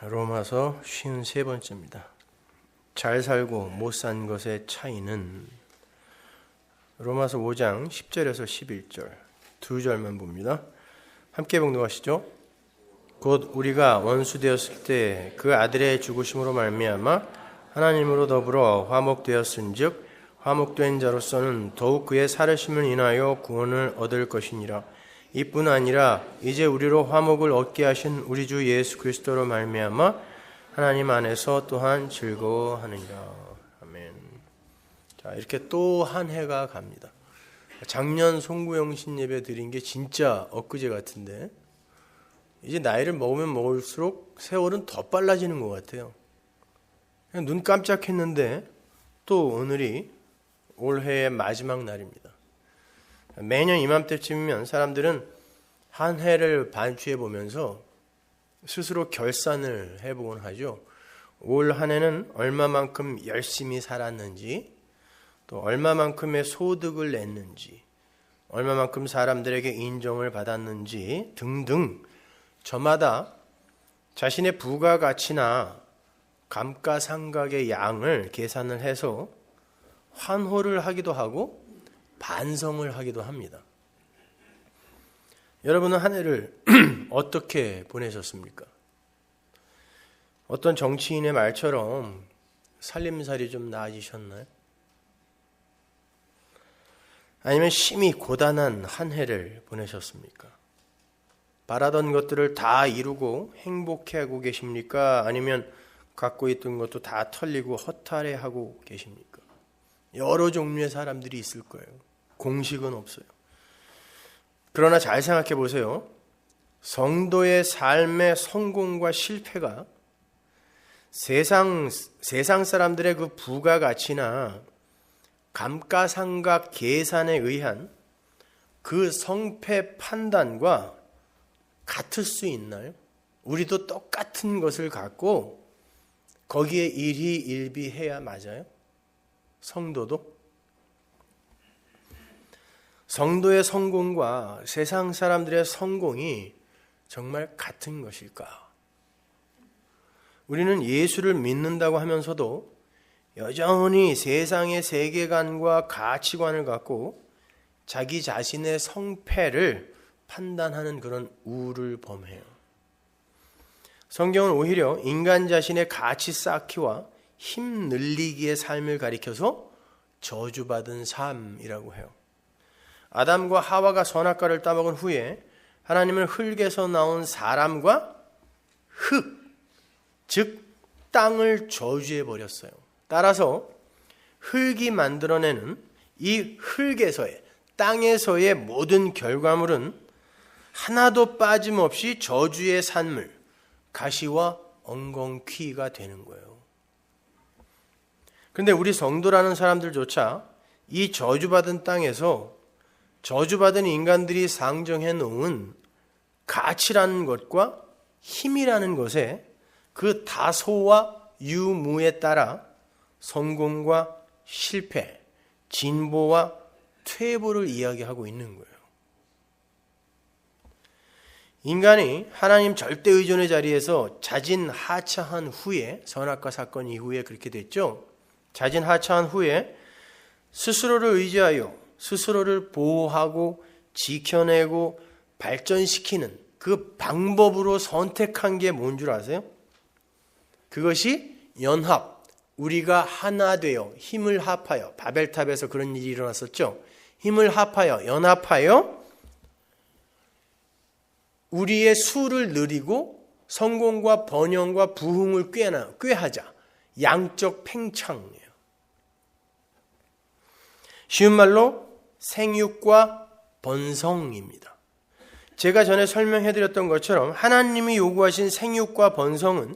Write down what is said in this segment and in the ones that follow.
로마서 53번째입니다. 잘 살고 못 산 것의 차이는 로마서 5장 10절에서 11절 두 절만 봅니다. 함께 봉독하시죠. 곧 우리가 원수 되었을 때 그 아들의 죽으심으로 말미암아 하나님으로 더불어 화목되었은즉 화목된 자로서는 더욱 그의 살으심을 인하여 구원을 얻을 것이니라. 이뿐 아니라 이제 우리로 화목을 얻게 하신 우리 주 예수 그리스도로 말미암아 하나님 안에서 또한 즐거워하느니라. 아멘. 자, 이렇게 또 한 해가 갑니다. 작년 송구영신 예배 드린 게 진짜 엊그제 같은데 이제 나이를 먹으면 먹을수록 세월은 더 빨라지는 것 같아요. 그냥 눈 깜짝했는데 또 오늘이 올해의 마지막 날입니다. 매년 이맘때쯤이면 사람들은 한 해를 반추해 보면서 스스로 결산을 해보곤 하죠. 올 한 해는 얼마만큼 열심히 살았는지, 또 얼마만큼의 소득을 냈는지, 얼마만큼 사람들에게 인정을 받았는지 등등 저마다 자신의 부가가치나 감가상각의 양을 계산을 해서 환호를 하기도 하고 반성을 하기도 합니다. 여러분은 한 해를 어떻게 보내셨습니까? 어떤 정치인의 말처럼 살림살이 좀 나아지셨나요? 아니면 심히 고단한 한 해를 보내셨습니까? 바라던 것들을 다 이루고 행복해하고 계십니까? 아니면 갖고 있던 것도 다 털리고 허탈해하고 계십니까? 여러 종류의 사람들이 있을 거예요. 공식은 없어요. 그러나 잘 생각해 보세요. 성도의 삶의 성공과 실패가 세상 사람들의 그 부가가치나 감가상각 계산에 의한 그 성패 판단과 같을 수 있나요? 우리도 똑같은 것을 갖고 거기에 일희일비해야 맞아요? 성도도? 성도의 성공과 세상 사람들의 성공이 정말 같은 것일까? 우리는 예수를 믿는다고 하면서도 여전히 세상의 세계관과 가치관을 갖고 자기 자신의 성패를 판단하는 그런 우를 범해요. 성경은 오히려 인간 자신의 가치 쌓기와 힘 늘리기의 삶을 가리켜서 저주받은 삶이라고 해요. 아담과 하와가 선악과를 따먹은 후에 하나님은 흙에서 나온 사람과 흙, 즉 땅을 저주해 버렸어요. 따라서 흙이 만들어내는 이 흙에서의, 땅에서의 모든 결과물은 하나도 빠짐없이 저주의 산물, 가시와 엉겅퀴가 되는 거예요. 그런데 우리 성도라는 사람들조차 이 저주받은 땅에서 저주받은 인간들이 상정해 놓은 가치라는 것과 힘이라는 것에 그 다소와 유무에 따라 성공과 실패, 진보와 퇴보를 이야기하고 있는 거예요. 인간이 하나님 절대 의존의 자리에서 자진하차한 후에, 선악과 사건 이후에 그렇게 됐죠. 자진하차한 후에 스스로를 의지하여 스스로를 보호하고 지켜내고 발전시키는 그 방법으로 선택한 게 뭔 줄 아세요? 그것이 연합, 우리가 하나 되어 힘을 합하여, 바벨탑에서 그런 일이 일어났었죠. 힘을 합하여, 연합하여 우리의 수를 늘리고 성공과 번영과 부흥을 꾀하자. 양적 팽창이에요. 쉬운 말로 생육과 번성입니다. 제가 전에 설명해드렸던 것처럼 하나님이 요구하신 생육과 번성은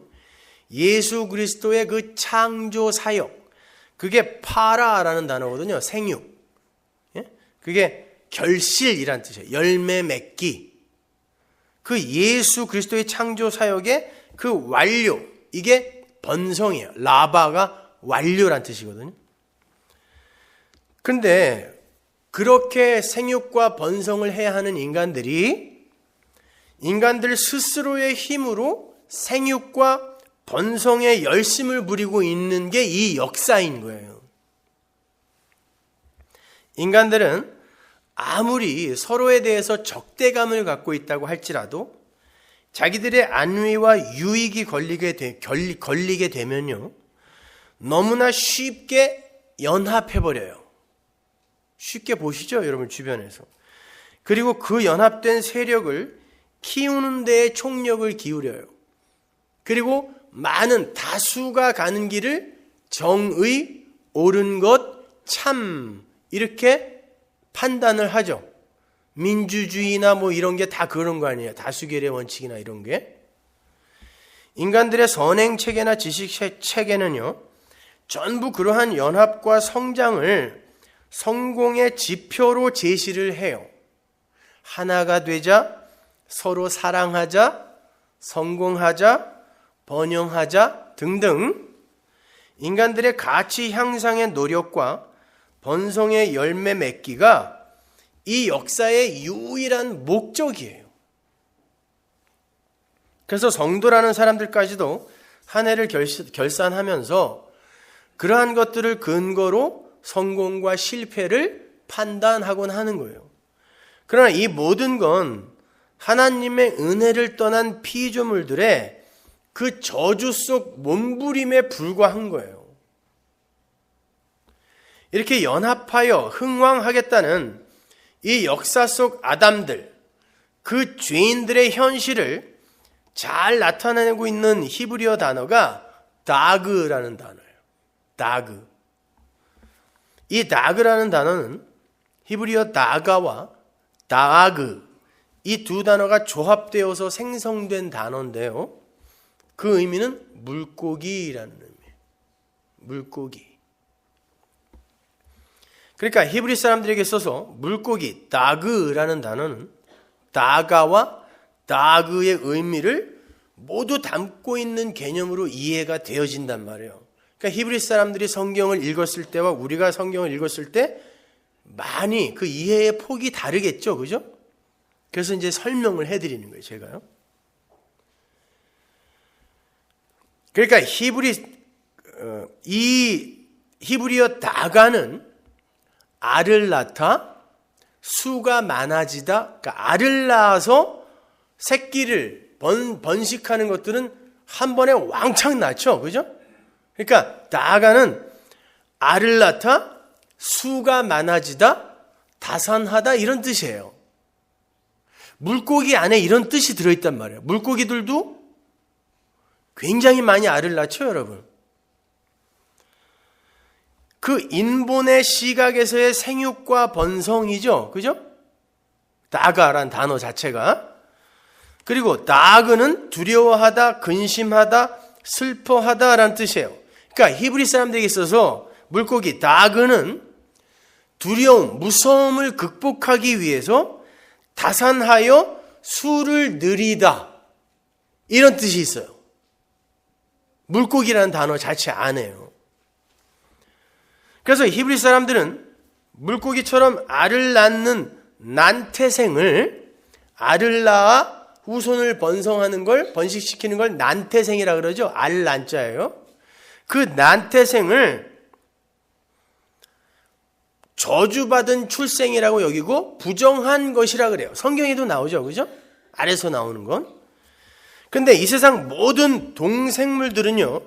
예수 그리스도의 그 창조 사역, 그게 파라라는 단어거든요. 생육. 그게 결실이란 뜻이에요. 열매 맺기. 그 예수 그리스도의 창조 사역의 그 완료, 이게 번성이에요. 라바가 완료란 뜻이거든요. 그런데 그렇게 생육과 번성을 해야 하는 인간들 스스로의 힘으로 생육과 번성에 열심을 부리고 있는 게 이 역사인 거예요. 인간들은 아무리 서로에 대해서 적대감을 갖고 있다고 할지라도 자기들의 안위와 유익이 걸리게 되면요, 너무나 쉽게 연합해버려요. 쉽게 보시죠, 여러분 주변에서. 그리고 그 연합된 세력을 키우는 데에 총력을 기울여요. 그리고 많은 다수가 가는 길을 정의, 옳은 것, 참 이렇게 판단을 하죠. 민주주의나 뭐 이런 게 다 그런 거 아니에요. 다수결의 원칙이나 이런 게. 인간들의 선행 체계나 지식 체계는요, 전부 그러한 연합과 성장을 성공의 지표로 제시를 해요. 하나가 되자, 서로 사랑하자, 성공하자, 번영하자 등등 인간들의 가치 향상의 노력과 번성의 열매 맺기가 이 역사의 유일한 목적이에요. 그래서 성도라는 사람들까지도 한 해를 결산하면서 그러한 것들을 근거로 성공과 실패를 판단하곤 하는 거예요. 그러나 이 모든 건 하나님의 은혜를 떠난 피조물들의 그 저주 속 몸부림에 불과한 거예요. 이렇게 연합하여 흥왕하겠다는 이 역사 속 아담들, 그 죄인들의 현실을 잘 나타내고 있는 히브리어 단어가 다그라는 단어예요. 다그. 이 다그라는 단어는 히브리어 다가와 다아그, 이 두 단어가 조합되어서 생성된 단어인데요, 그 의미는 물고기라는 의미예요. 물고기. 그러니까 히브리 사람들에게 있어서 물고기, 다그라는 단어는 다가와 다그의 의미를 모두 담고 있는 개념으로 이해가 되어진단 말이에요. 그러니까 히브리 사람들이 성경을 읽었을 때와 우리가 성경을 읽었을 때 많이 그 이해의 폭이 다르겠죠, 그죠? 그래서 이제 설명을 해드리는 거예요, 제가요. 그러니까 이 히브리어 다가는 알을 낳다, 수가 많아지다, 그러니까 알을 낳아서 새끼를 번식하는 것들은 한 번에 왕창 낳죠, 그죠? 그러니까 다가는 알을 낳다, 수가 많아지다, 다산하다 이런 뜻이에요. 물고기 안에 이런 뜻이 들어있단 말이에요. 물고기들도 굉장히 많이 알을 낳죠, 여러분. 그 인본의 시각에서의 생육과 번성이죠, 그죠? 다가란 단어 자체가. 그리고 다그는 두려워하다, 근심하다, 슬퍼하다라는 뜻이에요. 그러니까 히브리 사람들에게 있어서 물고기 다그는 두려움, 무서움을 극복하기 위해서 다산하여 수를 늘이다, 이런 뜻이 있어요. 물고기라는 단어 자체 안에요. 그래서 히브리 사람들은 물고기처럼 알을 낳는 난태생을, 알을 낳아 후손을 번성하는 걸, 번식시키는 걸 난태생이라 그러죠. 알 난자예요. 그 난태생을 저주받은 출생이라고 여기고 부정한 것이라 그래요. 성경에도 나오죠, 그죠? 알에서 나오는 건. 근데 이 세상 모든 동생물들은요,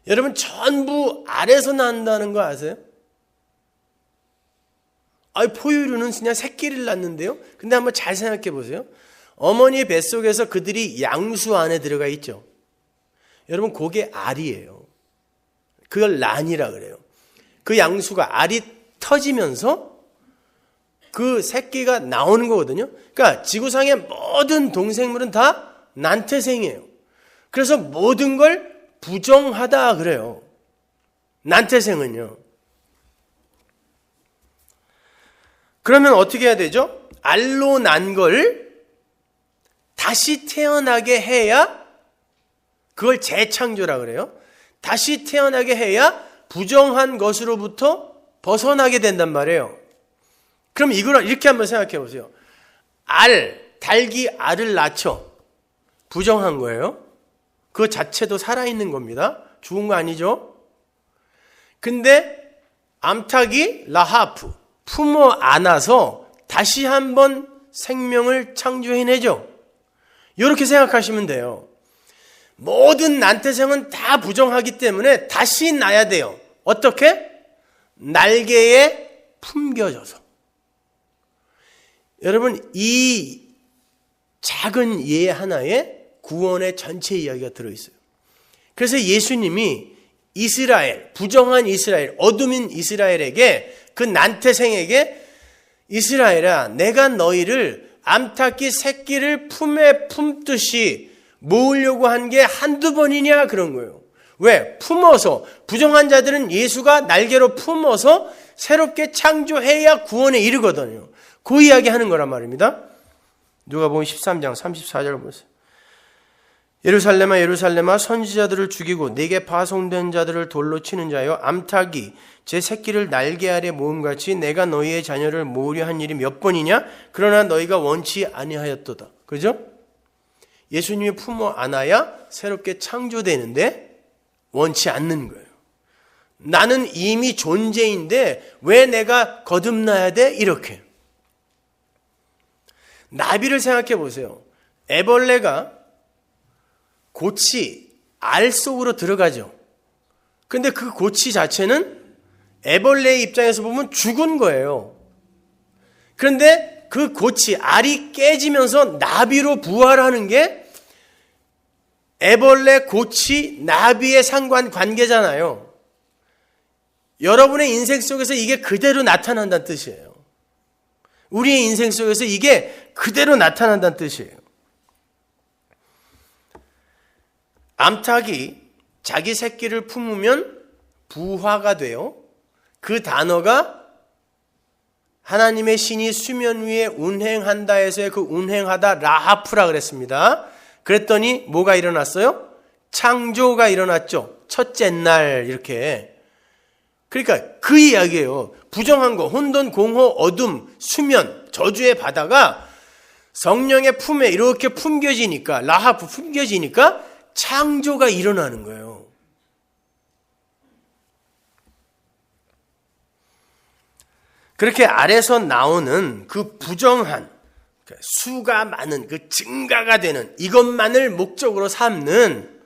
여러분 전부 알에서 난다는 거 아세요? 포유류는 그냥 새끼를 낳는데요. 근데 한번 잘 생각해 보세요. 어머니 뱃속에서 그들이 양수 안에 들어가 있죠. 여러분 그게 알이에요. 그걸 난이라 그래요. 그 양수가 알이 터지면서 그 새끼가 나오는 거거든요. 그러니까 지구상의 모든 동생물은 다 난태생이에요. 그래서 모든 걸 부정하다 그래요. 난태생은요. 그러면 어떻게 해야 되죠? 알로 난 걸 다시 태어나게 해야, 그걸 재창조라 그래요. 다시 태어나게 해야 부정한 것으로부터 벗어나게 된단 말이에요. 그럼 이걸 이렇게 한번 생각해 보세요. 닭이 알을 낳죠. 부정한 거예요. 그 자체도 살아있는 겁니다. 죽은 거 아니죠? 근데 암탉이 라하프, 품어 안아서 다시 한번 생명을 창조해내죠. 이렇게 생각하시면 돼요. 모든 난태생은 다 부정하기 때문에 다시 나야 돼요. 어떻게? 날개에 품겨져서. 여러분, 이 작은 예 하나에 구원의 전체 이야기가 들어있어요. 그래서 예수님이 이스라엘, 부정한 이스라엘, 어둠인 이스라엘에게, 그 난태생에게, 이스라엘아, 내가 너희를 암탉이 새끼를 품에 품듯이 모으려고 한 게 한두 번이냐 그런 거예요. 왜? 품어서, 부정한 자들은 예수가 날개로 품어서 새롭게 창조해야 구원에 이르거든요. 그 이야기 하는 거란 말입니다. 누가복음 13장 34절 보세요. 예루살렘아 예루살렘아 선지자들을 죽이고 내게 파송된 자들을 돌로 치는 자여, 암탉이 제 새끼를 날개 아래 모음같이 내가 너희의 자녀를 모으려 한 일이 몇 번이냐? 그러나 너희가 원치 아니하였도다. 그죠? 예수님이 품어 안아야 새롭게 창조되는데 원치 않는 거예요. 나는 이미 존재인데 왜 내가 거듭나야 돼? 이렇게. 나비를 생각해 보세요. 애벌레가 고치, 알 속으로 들어가죠. 근데 그 고치 자체는 애벌레의 입장에서 보면 죽은 거예요. 그런데 그 고치, 알이 깨지면서 나비로 부활하는 게 애벌레, 고치, 나비의 상관관계잖아요. 여러분의 인생 속에서 이게 그대로 나타난다는 뜻이에요. 우리의 인생 속에서 이게 그대로 나타난다는 뜻이에요. 암탉이 자기 새끼를 품으면 부화가 돼요. 그 단어가 하나님의 신이 수면 위에 운행한다 해서의 그 운행하다 라하프라 그랬습니다. 그랬더니 뭐가 일어났어요? 창조가 일어났죠. 첫째 날 이렇게. 그러니까 그 이야기예요. 부정한 거, 혼돈, 공허, 어둠, 수면, 저주의 바다가 성령의 품에 이렇게 품겨지니까, 라하프 품겨지니까 창조가 일어나는 거예요. 그렇게 아래서 나오는 그 부정한, 수가 많은, 그 증가가 되는 이것만을 목적으로 삼는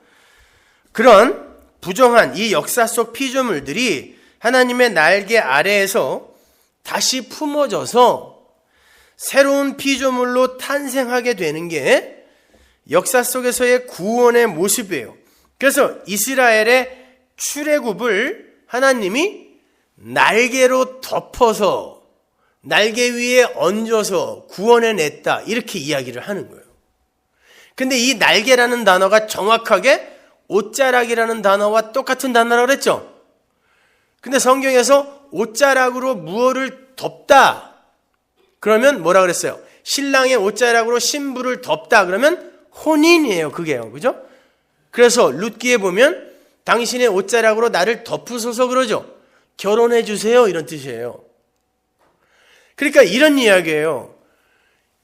그런 부정한 이 역사 속 피조물들이 하나님의 날개 아래에서 다시 품어져서 새로운 피조물로 탄생하게 되는 게 역사 속에서의 구원의 모습이에요. 그래서 이스라엘의 출애굽을 하나님이 날개로 덮어서 날개 위에 얹어서 구원해냈다, 이렇게 이야기를 하는 거예요. 근데 이 날개라는 단어가 정확하게 옷자락이라는 단어와 똑같은 단어라고 그랬죠. 근데 성경에서 옷자락으로 무엇을 덮다 그러면 뭐라 그랬어요? 신랑의 옷자락으로 신부를 덮다 그러면 혼인이에요. 그게요. 그죠? 그래서 룻기에 보면 당신의 옷자락으로 나를 덮으소서 그러죠. 결혼해 주세요, 이런 뜻이에요. 그러니까 이런 이야기예요.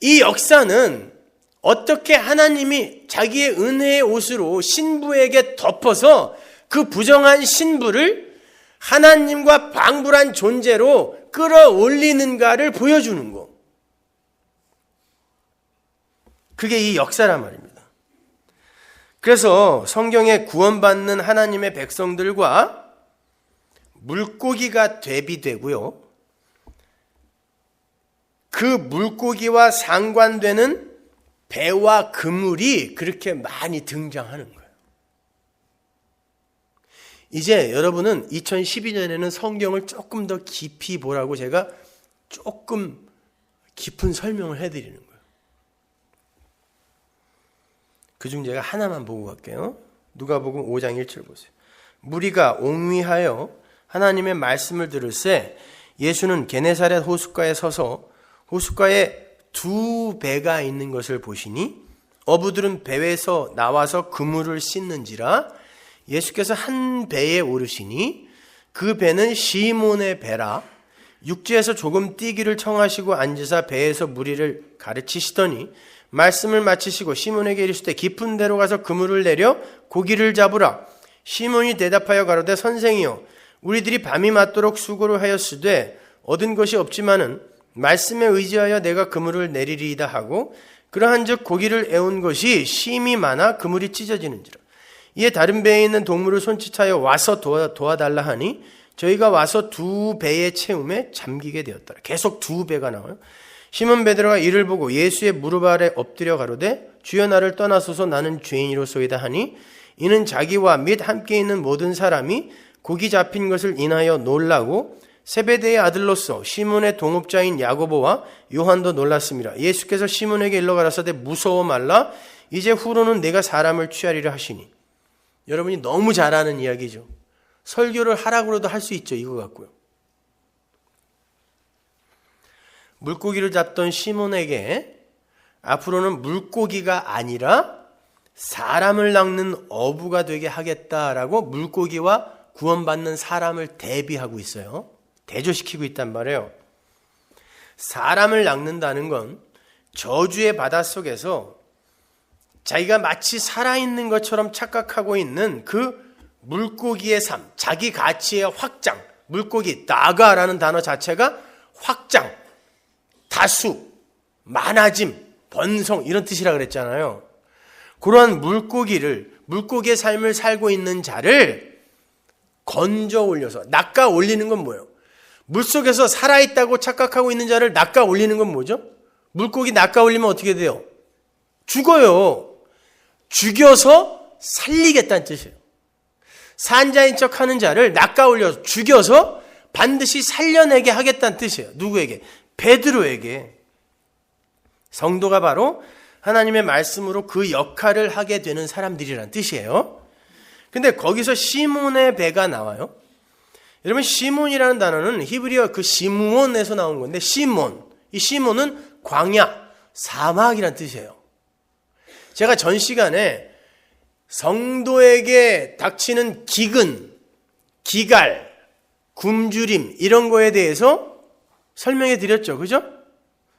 이 역사는 어떻게 하나님이 자기의 은혜의 옷으로 신부에게 덮어서 그 부정한 신부를 하나님과 방불한 존재로 끌어올리는가를 보여주는 거. 그게 이 역사란 말입니다. 그래서 성경에 구원받는 하나님의 백성들과 물고기가 대비되고요. 그 물고기와 상관되는 배와 그물이 그렇게 많이 등장하는 거예요. 이제 여러분은 2012년에는 성경을 조금 더 깊이 보라고 제가 조금 깊은 설명을 해드리는 거예요. 그중 제가 하나만 보고 갈게요. 누가복음 5장 1절 보세요. 무리가 옹위하여 하나님의 말씀을 들을새 예수는 게네사렛 호숫가에 서서 호숫가에 두 배가 있는 것을 보시니 어부들은 배에서 나와서 그물을 씻는지라 예수께서 한 배에 오르시니 그 배는 시몬의 배라 육지에서 조금 뛰기를 청하시고 앉으사 배에서 무리를 가르치시더니 말씀을 마치시고 시몬에게 이르시되 깊은 데로 가서 그물을 내려 고기를 잡으라. 시몬이 대답하여 가로되 선생이여 우리들이 밤이 맞도록 수고를 하였으되 얻은 것이 없지만은 말씀에 의지하여 내가 그물을 내리리이다 하고 그러한즉 고기를 애운 것이 심히 많아 그물이 찢어지는지라. 이에 다른 배에 있는 동물을 손짓하여 와서 도와달라 하니 저희가 와서 2배의 채움에 잠기게 되었더라. 계속 2배가 나와요. 시몬 베드로가 이를 보고 예수의 무릎 아래 엎드려 가로되 주여 나를 떠나소서 나는 죄인이로소이다 하니 이는 자기와 및 함께 있는 모든 사람이 고기 잡힌 것을 인하여 놀라고 세베대의 아들로서 시몬의 동업자인 야고보와 요한도 놀랐습니다. 예수께서 시몬에게 일러 가라사대 무서워 말라 이제 후로는 내가 사람을 취하리라 하시니. 여러분이 너무 잘 아는 이야기죠. 설교를 하라고도 할 수 있죠. 이거 갖고요. 물고기를 잡던 시몬에게 앞으로는 물고기가 아니라 사람을 낚는 어부가 되게 하겠다라고 물고기와 구원받는 사람을 대비하고 있어요. 대조시키고 있단 말이에요. 사람을 낚는다는 건 저주의 바닷속에서 자기가 마치 살아있는 것처럼 착각하고 있는 그 물고기의 삶, 자기 가치의 확장, 물고기, 나가라는 단어 자체가 확장, 다수, 많아짐, 번성 이런 뜻이라 그랬잖아요. 그러한 물고기의 삶을 살고 있는 자를 건져 올려서 낚아 올리는 건 뭐예요? 물속에서 살아있다고 착각하고 있는 자를 낚아 올리는 건 뭐죠? 물고기 낚아 올리면 어떻게 돼요? 죽어요. 죽여서 살리겠다는 뜻이에요. 산자인 척하는 자를 낚아 올려서 죽여서 반드시 살려내게 하겠다는 뜻이에요. 누구에게? 베드로에게. 성도가 바로 하나님의 말씀으로 그 역할을 하게 되는 사람들이란 뜻이에요. 근데 거기서 시몬의 배가 나와요. 여러분 시몬이라는 단어는 히브리어 그 시므온에서 나온 건데 시몬, 이 시몬은 광야, 사막이란 뜻이에요. 제가 전 시간에 성도에게 닥치는 기근, 기갈, 굶주림 이런 거에 대해서 설명해 드렸죠. 그죠?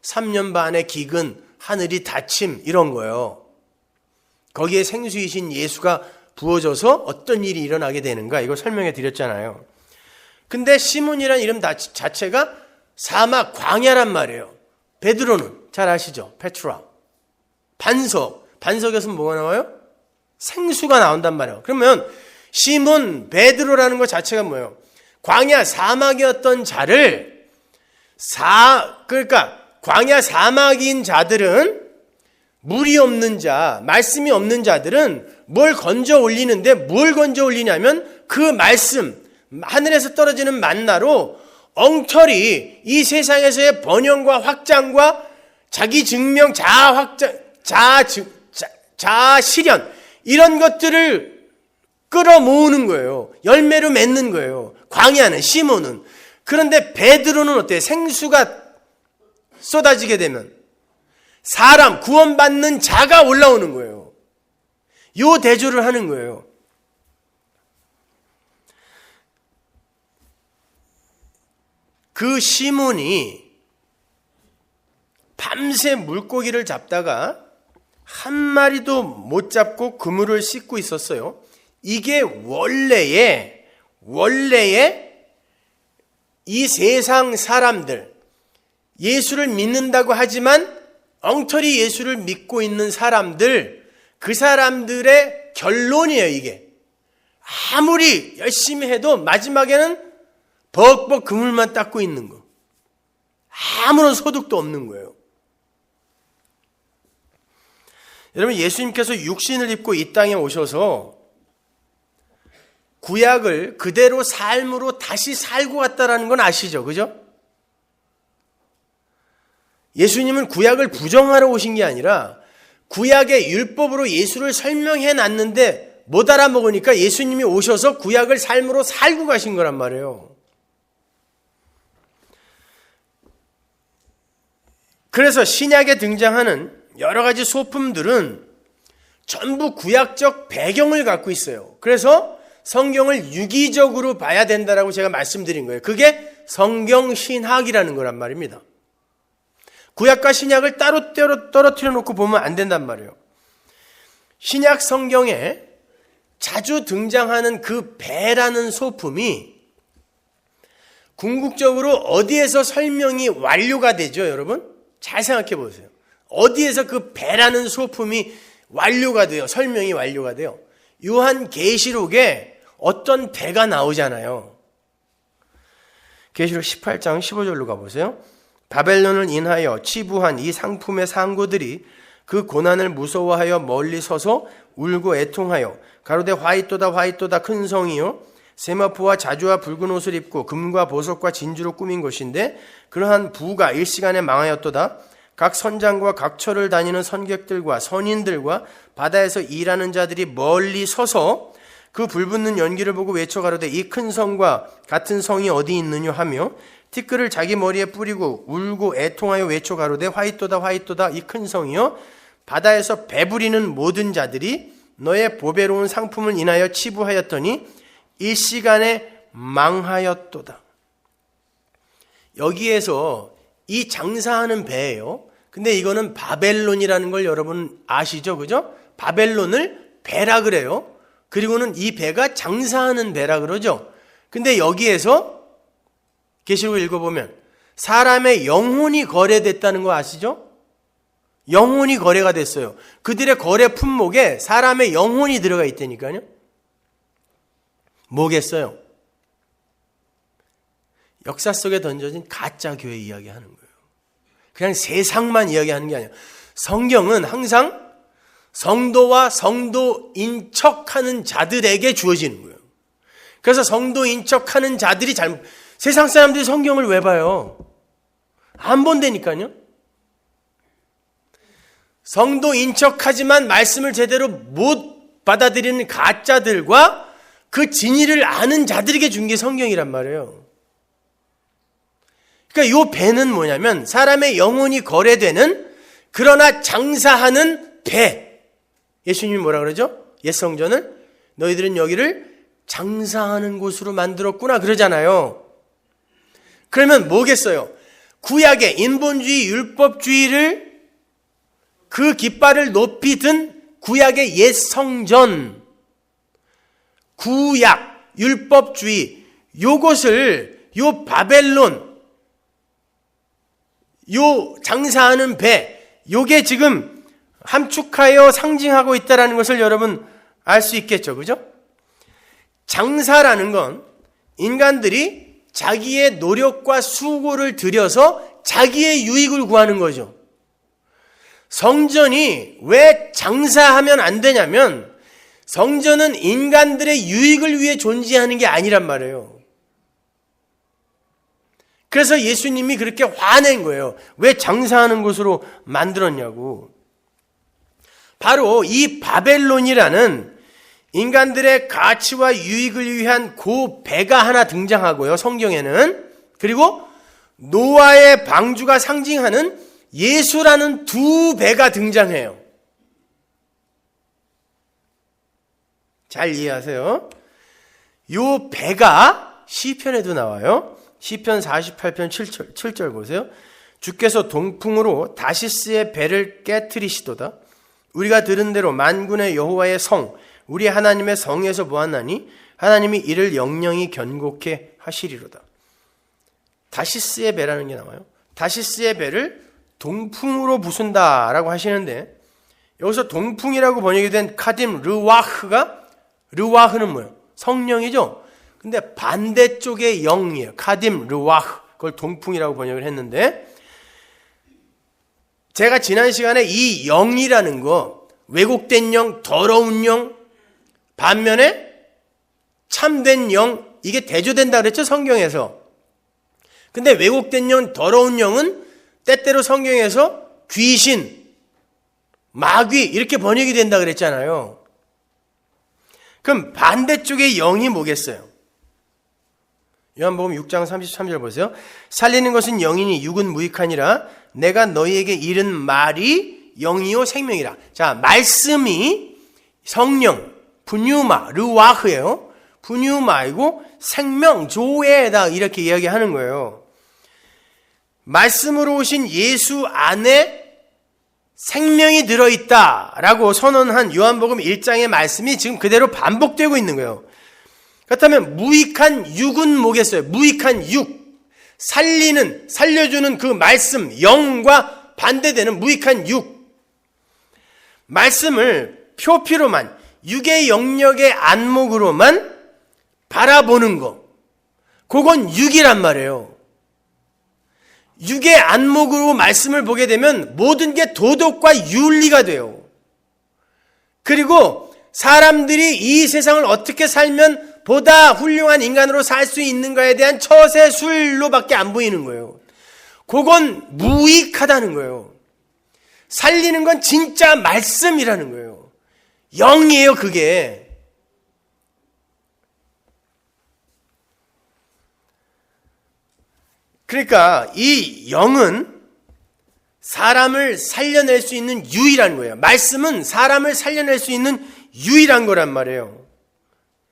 3년 반의 기근, 하늘이 닫힘 이런 거요. 거기에 생수이신 예수가 부어져서 어떤 일이 일어나게 되는가 이걸 설명해 드렸잖아요. 근데 시몬이라는 이름 자체가 사막, 광야란 말이에요. 베드로는 잘 아시죠? 페트라. 반석에서 뭐가 나와요? 생수가 나온단 말이에요. 그러면 시몬, 베드로라는 것 자체가 뭐예요? 광야, 사막이었던 자를 그러니까 광야, 사막인 자들은 물이 없는 자, 말씀이 없는 자들은 뭘 건져 올리는데 뭘 건져 올리냐면 그 말씀, 하늘에서 떨어지는 만나로 엉터리 이 세상에서의 번영과 확장과 자기 증명, 자아 확장, 자아 실현 이런 것들을 끌어모으는 거예요. 열매로 맺는 거예요. 광야는, 시몬은. 그런데 베드로는 어때요? 생수가 쏟아지게 되면 사람, 구원받는 자가 올라오는 거예요. 요 대조를 하는 거예요. 그 시몬이 밤새 물고기를 잡다가 한 마리도 못 잡고 그물을 씻고 있었어요. 이게 원래의 이 세상 사람들, 예수를 믿는다고 하지만 엉터리 예수를 믿고 있는 사람들, 그 사람들의 결론이에요, 이게. 아무리 열심히 해도 마지막에는 벅벅 그물만 닦고 있는 거. 아무런 소득도 없는 거예요. 여러분, 예수님께서 육신을 입고 이 땅에 오셔서 구약을 그대로 삶으로 다시 살고 갔다라는 건 아시죠? 그죠? 예수님은 구약을 부정하러 오신 게 아니라 구약의 율법으로 예수를 설명해 놨는데 못 알아먹으니까 예수님이 오셔서 구약을 삶으로 살고 가신 거란 말이에요. 그래서 신약에 등장하는 여러 가지 소품들은 전부 구약적 배경을 갖고 있어요. 그래서 성경을 유기적으로 봐야 된다라고 제가 말씀드린 거예요. 그게 성경신학이라는 거란 말입니다. 구약과 신약을 따로 떨어뜨려 놓고 보면 안 된단 말이에요. 신약 성경에 자주 등장하는 그 배라는 소품이 궁극적으로 어디에서 설명이 완료가 되죠, 여러분? 잘 생각해 보세요. 어디에서 그 배라는 소품이 완료가 돼요? 설명이 완료가 돼요. 요한계시록에 어떤 배가 나오잖아요. 계시록 18장 15절로 가보세요. 바벨론을 인하여 치부한 이 상품의 상고들이 그 고난을 무서워하여 멀리 서서 울고 애통하여 가로되 화이토다 화이토다 큰 성이요 세마포와 자주와 붉은 옷을 입고 금과 보석과 진주로 꾸민 것인데 그러한 부가 일시간에 망하였도다. 각 선장과 각 처를 다니는 선객들과 선인들과 바다에서 일하는 자들이 멀리 서서 그 불붙는 연기를 보고 외쳐 가로되 이 큰 성과 같은 성이 어디 있느냐 하며 티끌을 자기 머리에 뿌리고 울고 애통하여 외쳐 가로되 화이토다 화이토다 이 큰 성이여 바다에서 배부리는 모든 자들이 너의 보배로운 상품을 인하여 치부하였더니 일시간에 망하였도다. 여기에서 이 장사하는 배예요. 근데 이거는 바벨론이라는 걸 여러분 아시죠? 그죠? 바벨론을 배라 그래요. 그리고는 이 배가 장사하는 배라 그러죠. 근데 여기에서 계시록 읽어보면 사람의 영혼이 거래됐다는 거 아시죠? 영혼이 거래가 됐어요. 그들의 거래 품목에 사람의 영혼이 들어가 있다니까요. 뭐겠어요? 역사 속에 던져진 가짜 교회 이야기하는 거예요. 그냥 세상만 이야기하는 게 아니에요. 성경은 항상 성도와 성도인 척하는 자들에게 주어지는 거예요. 그래서 성도인 척하는 자들이 세상 사람들이 성경을 왜 봐요? 안 본다니까요. 성도인 척하지만 말씀을 제대로 못 받아들이는 가짜들과 그 진리를 아는 자들에게 준 게 성경이란 말이에요. 그러니까 이 배는 뭐냐면 사람의 영혼이 거래되는 그러나 장사하는 배. 예수님이 뭐라 그러죠? 옛 성전을 너희들은 여기를 장사하는 곳으로 만들었구나 그러잖아요. 그러면 뭐겠어요? 구약의 인본주의, 율법주의를 그 깃발을 높이 든 구약의 옛 성전, 구약, 율법주의, 요것을 요 바벨론, 요 장사하는 배, 요게 지금 함축하여 상징하고 있다는 것을 여러분 알 수 있겠죠. 그죠? 장사라는 건 인간들이 자기의 노력과 수고를 들여서 자기의 유익을 구하는 거죠. 성전이 왜 장사하면 안 되냐면 성전은 인간들의 유익을 위해 존재하는 게 아니란 말이에요. 그래서 예수님이 그렇게 화낸 거예요. 왜 장사하는 곳으로 만들었냐고. 바로 이 바벨론이라는 인간들의 가치와 유익을 위한 그 배가 하나 등장하고요. 성경에는. 그리고 노아의 방주가 상징하는 예수라는 두 배가 등장해요. 잘 이해하세요. 이 배가 시편에도 나와요. 시편 48편 7절 보세요. 주께서 동풍으로 다시스의 배를 깨트리시도다. 우리가 들은 대로 만군의 여호와의 성 우리 하나님의 성에서 보았나니 하나님이 이를 영영히 견고케 하시리로다. 다시스의 배라는 게 나와요. 다시스의 배를 동풍으로 부순다라고 하시는데 여기서 동풍이라고 번역이 된 카딤 르와흐는 뭐예요? 성령이죠. 근데 반대쪽의 영이에요. 카딤 르와흐. 그걸 동풍이라고 번역을 했는데 제가 지난 시간에 이 영이라는 거 왜곡된 영, 더러운 영 반면에 참된 영 이게 대조된다 그랬죠. 성경에서. 근데 왜곡된 영, 더러운 영은 때때로 성경에서 귀신, 마귀 이렇게 번역이 된다 그랬잖아요. 그럼 반대쪽의 영이 뭐겠어요? 요한복음 6장 33절 보세요. 살리는 것은 영이니 육은 무익하니라. 내가 너희에게 이른 말이 영이요 생명이라. 자, 말씀이 성령, 푸뉴마, 르와흐예요. 푸뉴마이고 생명, 조에다 이렇게 이야기하는 거예요. 말씀으로 오신 예수 안에 생명이 들어있다라고 선언한 요한복음 1장의 말씀이 지금 그대로 반복되고 있는 거예요. 그렇다면 무익한 육은 뭐겠어요? 무익한 육. 살려주는 그 말씀, 영과 반대되는 무익한 육. 말씀을 표피로만, 육의 영역의 안목으로만 바라보는 거. 그건 육이란 말이에요. 육의 안목으로 말씀을 보게 되면 모든 게 도덕과 윤리가 돼요. 그리고 사람들이 이 세상을 어떻게 살면 보다 훌륭한 인간으로 살 수 있는가에 대한 처세술로밖에 안 보이는 거예요. 그건 무익하다는 거예요. 살리는 건 진짜 말씀이라는 거예요. 영이에요, 그게. 그러니까 이 영은 사람을 살려낼 수 있는 유일한 거예요. 말씀은 사람을 살려낼 수 있는 유일한 거란 말이에요.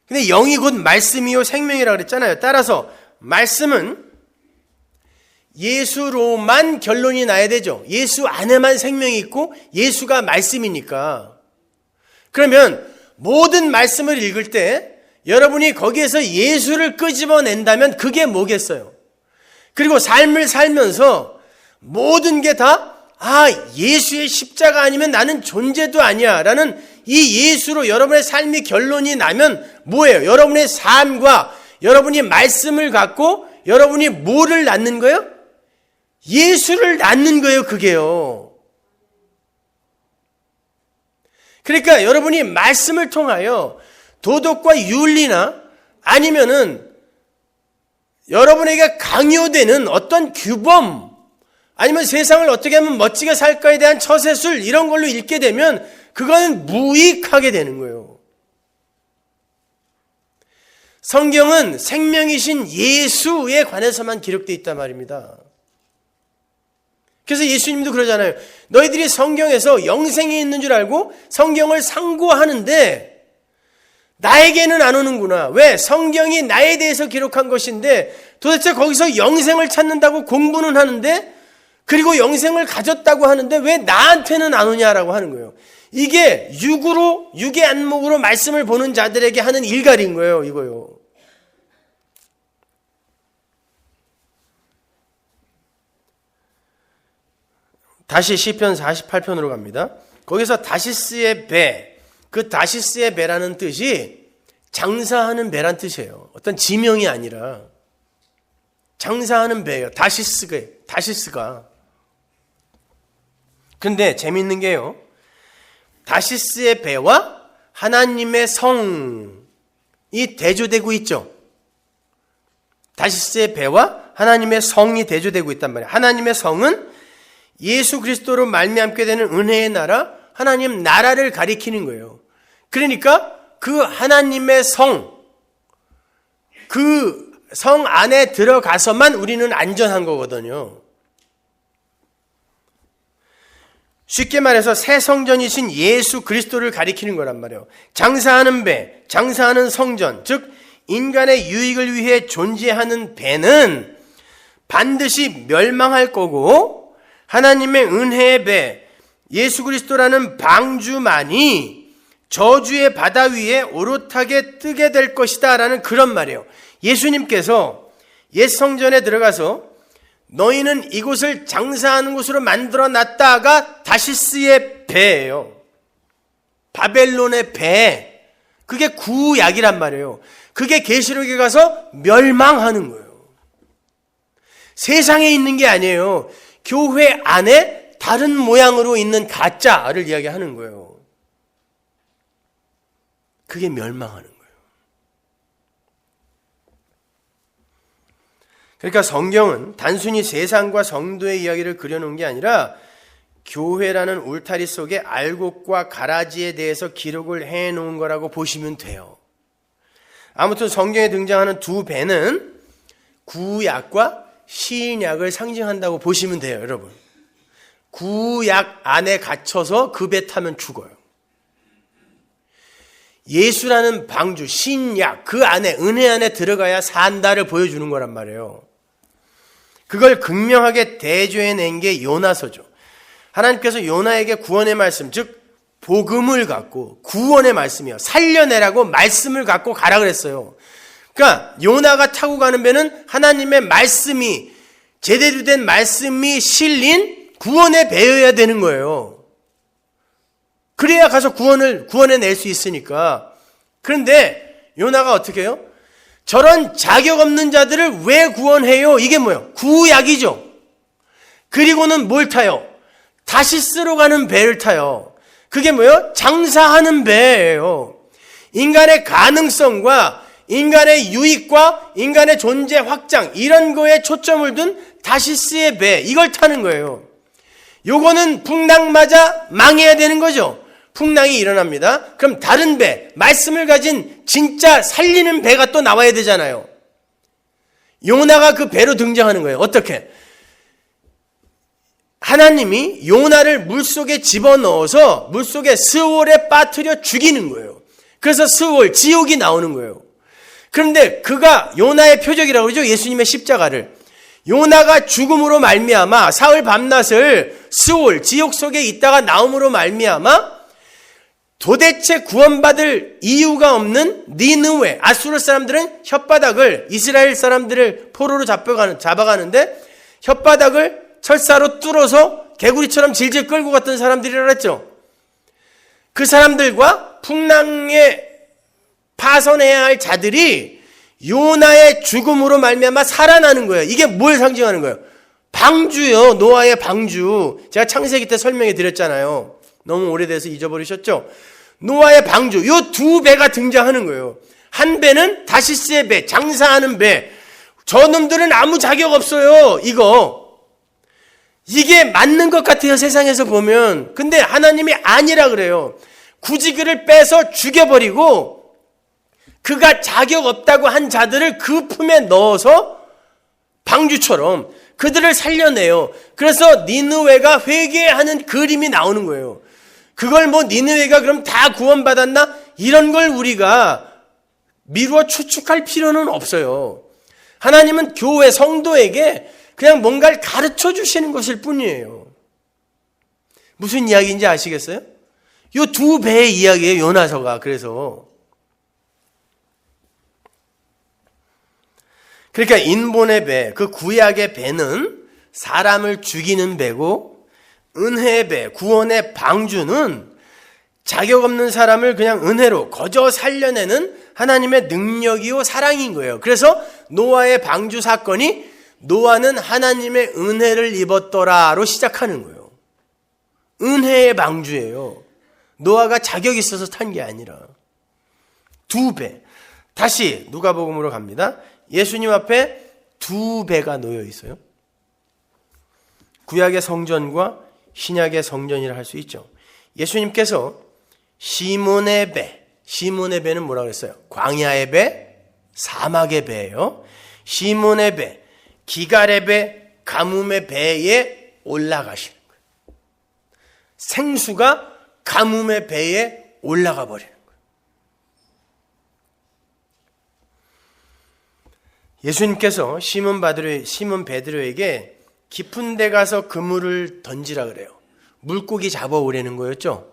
근데 영이 곧 말씀이요 생명이라고 그랬잖아요. 따라서 말씀은 예수로만 결론이 나야 되죠. 예수 안에만 생명이 있고 예수가 말씀이니까. 그러면 모든 말씀을 읽을 때 여러분이 거기에서 예수를 끄집어낸다면 그게 뭐겠어요? 그리고 삶을 살면서 모든 게 다 예수의 십자가 아니면 나는 존재도 아니야 라는 이 예수로 여러분의 삶이 결론이 나면 뭐예요? 여러분의 삶과 여러분이 말씀을 갖고 여러분이 뭐를 낳는 거예요? 예수를 낳는 거예요, 그게요. 그러니까 여러분이 말씀을 통하여 도덕과 윤리나 아니면은 여러분에게 강요되는 어떤 규범 아니면 세상을 어떻게 하면 멋지게 살까에 대한 처세술 이런 걸로 읽게 되면 그건 무익하게 되는 거예요. 성경은 생명이신 예수에 관해서만 기록되어 있단 말입니다. 그래서 예수님도 그러잖아요. 너희들이 성경에서 영생이 있는 줄 알고 성경을 상고하는데 나에게는 안 오는구나. 왜? 성경이 나에 대해서 기록한 것인데 도대체 거기서 영생을 찾는다고 공부는 하는데 그리고 영생을 가졌다고 하는데 왜 나한테는 안 오냐라고 하는 거예요. 이게 육의 안목으로 말씀을 보는 자들에게 하는 일갈인 거예요, 이거요. 다시 시편 48편으로 갑니다. 거기서 다시스의 배, 그 다시스의 배라는 뜻이 장사하는 배란 뜻이에요. 어떤 지명이 아니라 장사하는 배예요. 다시스가. 근데 재미있는 게요. 다시스의 배와 하나님의 성이 대조되고 있죠. 다시스의 배와 하나님의 성이 대조되고 있단 말이에요. 하나님의 성은 예수 그리스도로 말미암게 되는 은혜의 나라, 하나님 나라를 가리키는 거예요. 그러니까 그 하나님의 성, 그 성 안에 들어가서만 우리는 안전한 거거든요. 쉽게 말해서 새 성전이신 예수 그리스도를 가리키는 거란 말이에요. 장사하는 배, 장사하는 성전, 즉 인간의 유익을 위해 존재하는 배는 반드시 멸망할 거고 하나님의 은혜의 배, 예수 그리스도라는 방주만이 저주의 바다 위에 오롯하게 뜨게 될 것이다 라는 그런 말이에요. 예수님께서 옛 성전에 들어가서 너희는 이곳을 장사하는 곳으로 만들어 놨다가 다시스의 배예요. 바벨론의 배. 그게 구약이란 말이에요. 그게 계시록에 가서 멸망하는 거예요. 세상에 있는 게 아니에요. 교회 안에 다른 모양으로 있는 가짜를 이야기하는 거예요. 그게 멸망하는 거예요. 그러니까 성경은 단순히 세상과 성도의 이야기를 그려놓은 게 아니라 교회라는 울타리 속에 알곡과 가라지에 대해서 기록을 해놓은 거라고 보시면 돼요. 아무튼 성경에 등장하는 두 배는 구약과 신약을 상징한다고 보시면 돼요, 여러분. 구약 안에 갇혀서 그 배 타면 죽어요. 예수라는 방주, 신약, 그 안에, 은혜 안에 들어가야 산다를 보여주는 거란 말이에요. 그걸 극명하게 대조해낸 게 요나서죠. 하나님께서 요나에게 구원의 말씀, 즉 복음을 갖고 구원의 말씀이요, 살려내라고 말씀을 갖고 가라 그랬어요. 그러니까 요나가 타고 가는 배는 하나님의 말씀이, 제대로 된 말씀이 실린 구원의 배여야 되는 거예요. 그래야 가서 구원해낼 수 있으니까. 그런데 요나가 어떻게 해요? 저런 자격 없는 자들을 왜 구원해요? 이게 뭐예요? 구약이죠. 그리고는 뭘 타요? 다시스로 가는 배를 타요. 그게 뭐예요? 장사하는 배예요. 인간의 가능성과 인간의 유익과 인간의 존재 확장, 이런 거에 초점을 둔 다시스의 배, 이걸 타는 거예요. 요거는 풍랑 맞아 망해야 되는 거죠. 풍랑이 일어납니다. 그럼 다른 배, 말씀을 가진 진짜 살리는 배가 또 나와야 되잖아요. 요나가 그 배로 등장하는 거예요. 어떻게? 하나님이 요나를 물속에 집어넣어서 물속에 스올에 빠뜨려 죽이는 거예요. 그래서 스올, 지옥이 나오는 거예요. 그런데 그가 요나의 표적이라고 그러죠. 예수님의 십자가를. 요나가 죽음으로 말미암아 사흘 밤낮을 스올, 지옥 속에 있다가 나옴으로 말미암아 도대체 구원받을 이유가 없는 니느웨, 아수르 사람들은 혓바닥을, 이스라엘 사람들을 포로로 잡아가는데 혓바닥을 철사로 뚫어서 개구리처럼 질질 끌고 갔던 사람들이라 그랬죠. 그 사람들과 풍랑에 파선해야 할 자들이 요나의 죽음으로 말미암아 살아나는 거예요. 이게 뭘 상징하는 거예요? 방주요. 노아의 방주. 제가 창세기 때 설명해 드렸잖아요. 너무 오래돼서 잊어버리셨죠? 노아의 방주. 요 두 배가 등장하는 거예요. 한 배는 다시스의 배, 장사하는 배. 저놈들은 아무 자격 없어요. 이게 맞는 것 같아요, 세상에서 보면. 근데 하나님이 아니라 그래요. 굳이 그를 빼서 죽여버리고 그가 자격 없다고 한 자들을 그 품에 넣어서 방주처럼 그들을 살려내요. 그래서 니느웨가 회개하는 그림이 나오는 거예요. 그걸 니느웨가 그럼 다 구원받았나? 이런 걸 우리가 미루어 추측할 필요는 없어요. 하나님은 교회 성도에게 그냥 뭔가를 가르쳐 주시는 것일 뿐이에요. 무슨 이야기인지 아시겠어요? 요 두 배의 이야기예요, 요나서가. 그러니까 인본의 배, 그 구약의 배는 사람을 죽이는 배고, 은혜의 배, 구원의 방주는 자격 없는 사람을 그냥 은혜로 거저 살려내는 하나님의 능력이요 사랑인 거예요. 그래서 노아의 방주 사건이 노아는 하나님의 은혜를 입었더라로 시작하는 거예요. 은혜의 방주예요. 노아가 자격이 있어서 탄 게 아니라. 두 배. 다시 누가복음으로 갑니다. 예수님 앞에 두 배가 놓여 있어요. 구약의 성전과 신약의 성전이라 할 수 있죠. 예수님께서 시몬의 배는 뭐라고 했어요? 광야의 배, 사막의 배예요. 시몬의 배, 기갈의 배, 가뭄의 배에 올라가시는 거예요. 생수가 가뭄의 배에 올라가 버리는 거예요. 예수님께서 시몬 베드로에게 깊은 데 가서 그물을 던지라 그래요. 물고기 잡아오려는 거였죠.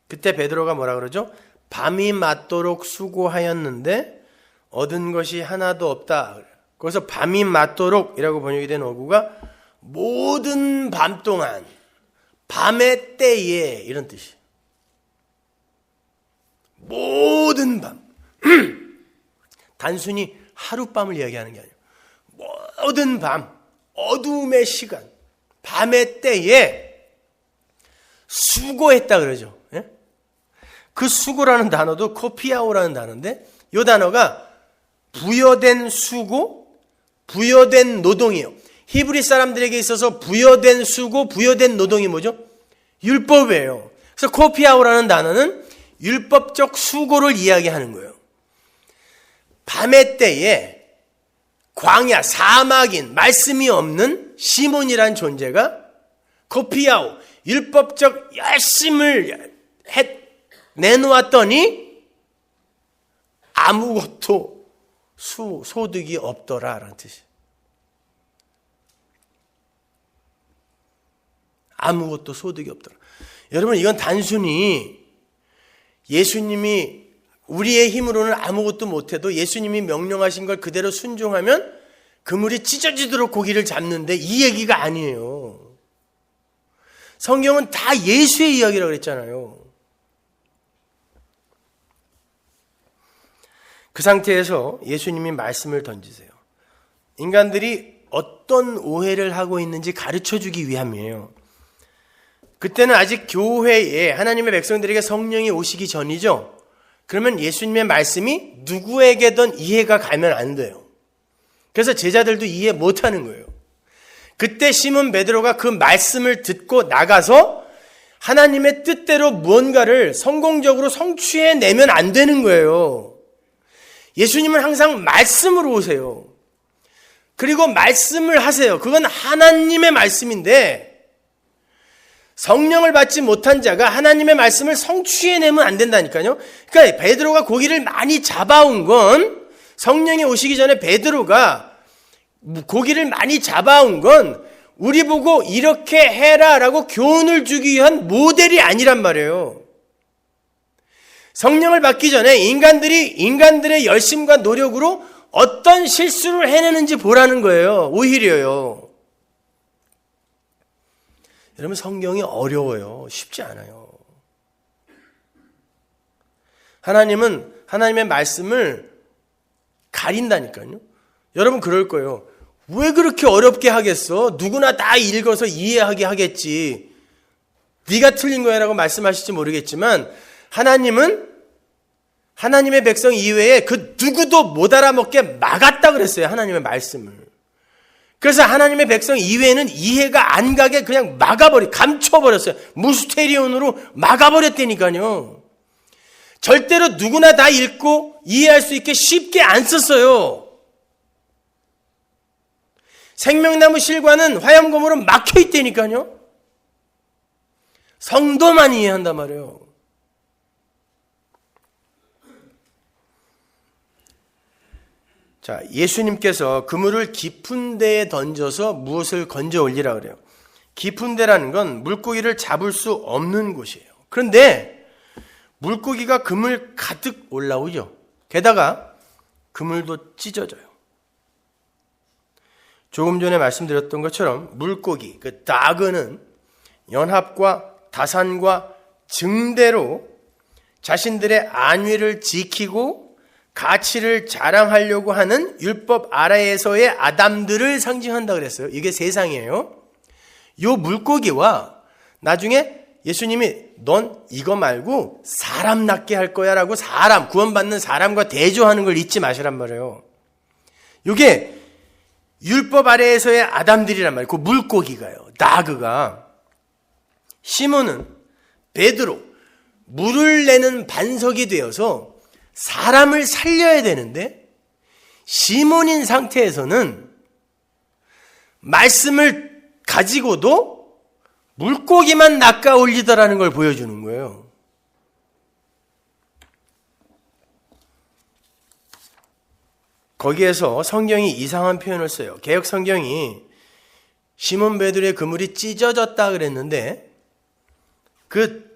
그때 베드로가 뭐라 그러죠? 밤이 맞도록 수고하였는데 얻은 것이 하나도 없다. 그래서 밤이 맞도록이라고 번역이 된 어구가 모든 밤 동안, 밤의 때에, 이런 뜻이에요. 모든 밤. 단순히 하룻밤을 이야기하는 게 아니에요. 모든 밤, 어둠의 시간, 밤의 때에 수고했다 그러죠. 예? 그 수고라는 단어도 코피아오라는 단어인데 이 단어가 부여된 수고, 부여된 노동이에요. 히브리 사람들에게 있어서 부여된 수고, 부여된 노동이 뭐죠? 율법이에요. 그래서 코피아오라는 단어는 율법적 수고를 이야기하는 거예요. 밤의 때에 광야, 사막인, 말씀이 없는 시몬이란 존재가 코피아오, 율법적 열심을 내놓았더니 아무것도 소득이 없더라라는 뜻이에요. 아무것도 소득이 없더라. 여러분, 이건 단순히 예수님이 우리의 힘으로는 아무것도 못해도 예수님이 명령하신 걸 그대로 순종하면 그물이 찢어지도록 고기를 잡는데 이 얘기가 아니에요. 성경은 다 예수의 이야기라고 그랬잖아요. 그 상태에서 예수님이 말씀을 던지세요. 인간들이 어떤 오해를 하고 있는지 가르쳐주기 위함이에요. 그때는 아직 교회에 하나님의 백성들에게 성령이 오시기 전이죠. 그러면 예수님의 말씀이 누구에게든 이해가 가면 안 돼요. 그래서 제자들도 이해 못하는 거예요. 그때 시몬 베드로가 그 말씀을 듣고 나가서 하나님의 뜻대로 무언가를 성공적으로 성취해내면 안 되는 거예요. 예수님은 항상 말씀으로 오세요. 그리고 말씀을 하세요. 그건 하나님의 말씀인데 성령을 받지 못한 자가 하나님의 말씀을 성취해내면 안 된다니까요. 그러니까 베드로가 고기를 많이 잡아온 건 성령이 오시기 전에 베드로가 고기를 많이 잡아온 건 우리 보고 이렇게 해라라고 교훈을 주기 위한 모델이 아니란 말이에요. 성령을 받기 전에 인간들의 열심과 노력으로 어떤 실수를 해내는지 보라는 거예요. 오히려요. 여러분, 성경이 어려워요. 쉽지 않아요. 하나님은 하나님의 말씀을 가린다니까요. 여러분 그럴 거예요. 왜 그렇게 어렵게 하겠어? 누구나 다 읽어서 이해하게 하겠지. 네가 틀린 거야라고 말씀하실지 모르겠지만 하나님은 하나님의 백성 이외에 그 누구도 못 알아먹게 막았다 그랬어요. 하나님의 말씀을. 그래서 하나님의 백성 이외에는 이해가 안 가게 그냥 감춰버렸어요. 무스테리온으로 막아버렸다니까요. 절대로 누구나 다 읽고 이해할 수 있게 쉽게 안 썼어요. 생명나무 실과는 화염검으로 막혀있다니까요. 성도만 이해한단 말이에요. 자, 예수님께서 그물을 깊은 데에 던져서 무엇을 건져 올리라 그래요. 깊은 데라는 건 물고기를 잡을 수 없는 곳이에요. 그런데 물고기가 그물 가득 올라오죠. 게다가 그물도 찢어져요. 조금 전에 말씀드렸던 것처럼 물고기, 그 다그는 연합과 다산과 증대로 자신들의 안위를 지키고 가치를 자랑하려고 하는 율법 아래에서의 아담들을 상징한다 그랬어요. 이게 세상이에요. 요 물고기와 나중에 예수님이 넌 이거 말고 사람 낳게 할 거야 라고 구원받는 사람과 대조하는 걸 잊지 마시란 말이에요. 이게 율법 아래에서의 아담들이란 말이에요. 그 물고기가요. 다그가. 시몬은 베드로, 물을 내는 반석이 되어서 사람을 살려야 되는데 시몬인 상태에서는 말씀을 가지고도 물고기만 낚아 올리더라는 걸 보여주는 거예요. 거기에서 성경이 이상한 표현을 써요. 개역 성경이 시몬 베드로의 그물이 찢어졌다 그랬는데 그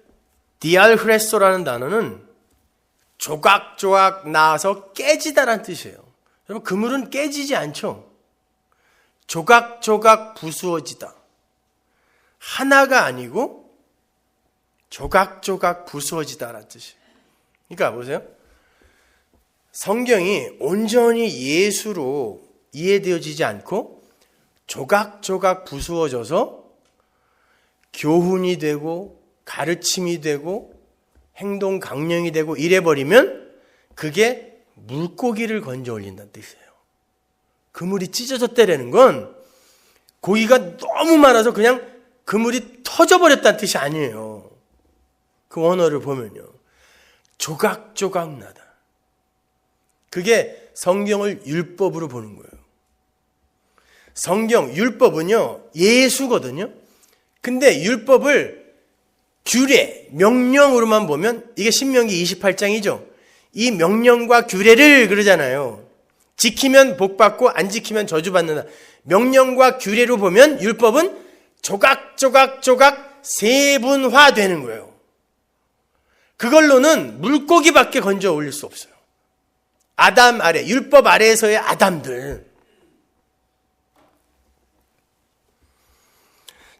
디알흐레소라는 단어는 조각조각 나서 깨지다라는 뜻이에요. 여러분, 그물은 깨지지 않죠. 조각조각 부수어지다. 하나가 아니고 조각조각 부수어지다라는 뜻이에요. 그러니까 보세요. 성경이 온전히 예수로 이해되어지지 않고 조각조각 부수어져서 교훈이 되고 가르침이 되고 행동 강령이 되고 이래버리면 그게 물고기를 건져 올린다는 뜻이에요. 그물이 찢어졌다라는 건 고기가 너무 많아서 그냥 그물이 터져버렸다는 뜻이 아니에요. 그 원어를 보면요. 조각조각 나다. 그게 성경을 율법으로 보는 거예요. 성경, 율법은요, 예수거든요. 근데 율법을 규례, 명령으로만 보면 이게 신명기 28장이죠. 이 명령과 규례를 그러잖아요. 지키면 복받고 안 지키면 저주받는다. 명령과 규례로 보면 율법은 조각조각조각 세분화되는 거예요. 그걸로는 물고기밖에 건져 올릴 수 없어요. 아담 아래, 율법 아래에서의 아담들.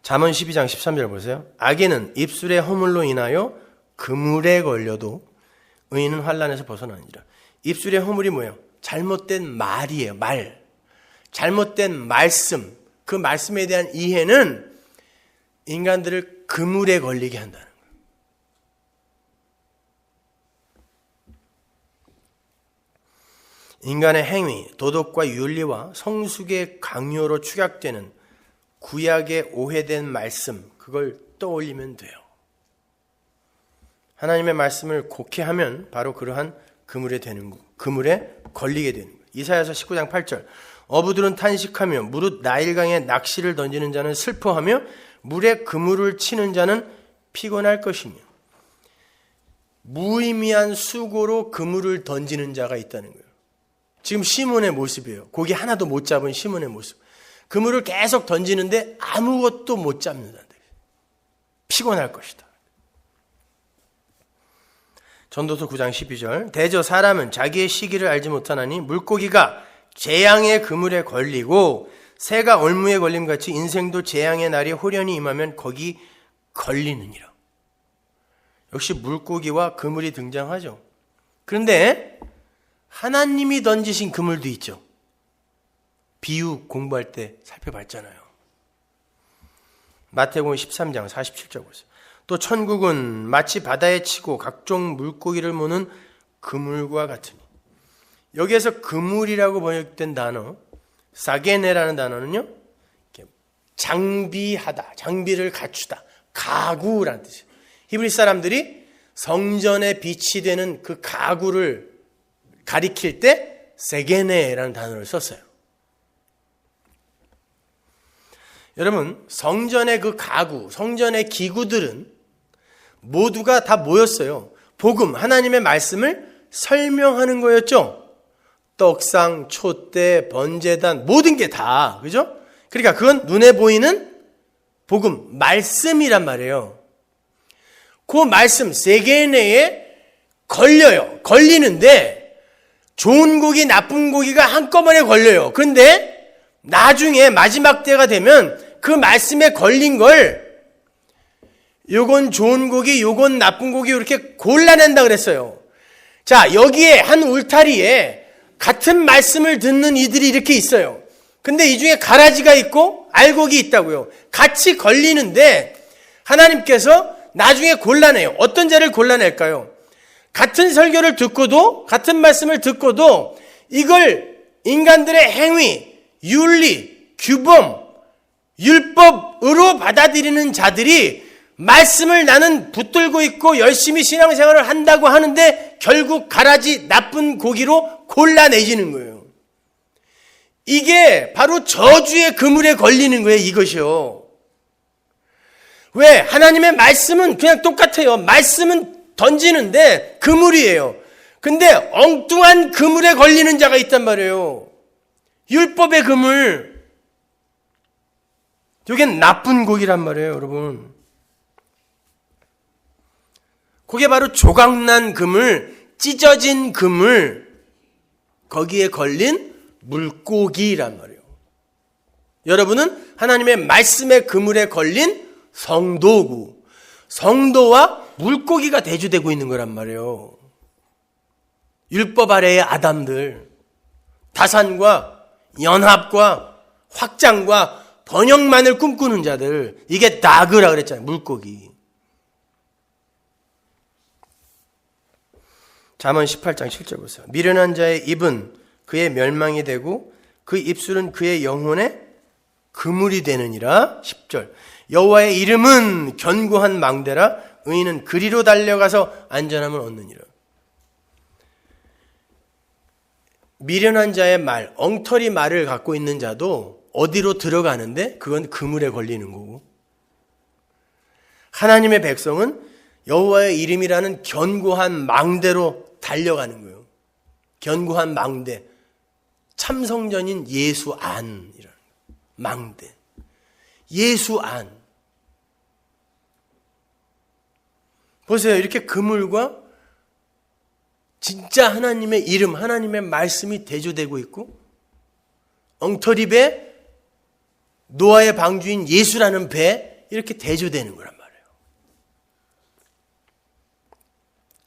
잠언 12장 13절 보세요. 악인은 입술의 허물로 인하여 그물에 걸려도 의인은 환난에서 벗어나니라. 입술의 허물이 뭐예요? 잘못된 말이에요. 말. 잘못된 말씀. 그 말씀에 대한 이해는 인간들을 그물에 걸리게 한다는 거예요. 인간의 행위, 도덕과 윤리와 성숙의 강요로 축약되는 구약의 오해된 말씀, 그걸 떠올리면 돼요. 하나님의 말씀을 곡해하면 바로 그러한 그물에 걸리게 되는 거예요. 이사야서 19장 8절. 어부들은 탄식하며 무릇 나일강에 낚시를 던지는 자는 슬퍼하며 물에 그물을 치는 자는 피곤할 것이며. 무의미한 수고로 그물을 던지는 자가 있다는 거예요. 지금 시몬의 모습이에요. 고기 하나도 못 잡은 시몬의 모습. 그물을 계속 던지는데 아무것도 못 잡는다. 피곤할 것이다. 전도서 9장 12절. 대저 사람은 자기의 시기를 알지 못하나니 물고기가 재앙의 그물에 걸리고 새가 올무에 걸림같이 인생도 재앙의 날이 호련히 임하면 거기 걸리느니라. 역시 물고기와 그물이 등장하죠. 그런데 하나님이 던지신 그물도 있죠. 비유 공부할 때 살펴봤잖아요. 마태복음 13장 47절 보세요. 또 천국은 마치 바다에 치고 각종 물고기를 모는 그물과 같으니. 여기에서 그물이라고 번역된 단어, 사게네라는 단어는요, 장비하다, 장비를 갖추다, 가구라는 뜻이에요. 히브리 사람들이 성전에 비치되는 그 가구를 가리킬 때 세게네라는 단어를 썼어요. 여러분, 성전의 그 가구, 성전의 기구들은 모두가 다 모였어요. 복음, 하나님의 말씀을 설명하는 거였죠. 떡상, 촛대, 번제단, 모든 게 다, 그죠? 그러니까 그건 눈에 보이는 복음, 말씀이란 말이에요. 그 말씀, 세게네에 걸리는데 좋은 고기, 나쁜 고기가 한꺼번에 걸려요. 그런데 나중에 마지막 때가 되면 그 말씀에 걸린 걸 요건 좋은 고기, 요건 나쁜 고기 이렇게 골라낸다 그랬어요. 자, 여기에 한 울타리에 같은 말씀을 듣는 이들이 이렇게 있어요. 근데 이 중에 가라지가 있고 알곡이 있다고요. 같이 걸리는데 하나님께서 나중에 골라내요. 어떤 자를 골라낼까요? 같은 설교를 듣고도, 같은 말씀을 듣고도 이걸 인간들의 행위, 윤리, 규범, 율법으로 받아들이는 자들이 말씀을 나는 붙들고 있고 열심히 신앙생활을 한다고 하는데 결국 가라지 나쁜 고기로 골라내지는 거예요. 이게 바로 저주의 그물에 걸리는 거예요, 이것이요. 왜? 하나님의 말씀은 그냥 똑같아요. 말씀은 던지는데 그물이에요. 근데 엉뚱한 그물에 걸리는 자가 있단 말이에요. 율법의 그물. 이게 나쁜 고기란 말이에요, 여러분. 그게 바로 조각난 그물, 찢어진 그물, 거기에 걸린 물고기란 말이에요. 여러분은 하나님의 말씀의 그물에 걸린 성도고, 성도와 물고기가 대조되고 있는 거란 말이에요. 율법 아래의 아담들, 다산과 연합과 확장과 번영만을 꿈꾸는 자들, 이게 나그라 그랬잖아요. 물고기. 잠언 18장 7절 보세요. 미련한 자의 입은 그의 멸망이 되고 그 입술은 그의 영혼의 그물이 되느니라. 10절. 여호와의 이름은 견고한 망대라. 의인은 그리로 달려가서 안전함을 얻느니라. 미련한 자의 말, 엉터리 말을 갖고 있는 자도 어디로 들어가는데 그건 그물에 걸리는 거고, 하나님의 백성은 여호와의 이름이라는 견고한 망대로 달려가는 거예요. 견고한 망대. 참성전인 예수 안이라는 망대. 예수 안. 보세요. 이렇게 그물과 진짜 하나님의 이름, 하나님의 말씀이 대조되고 있고, 엉터리 배, 노아의 방주인 예수라는 배, 이렇게 대조되는 거란 말이에요.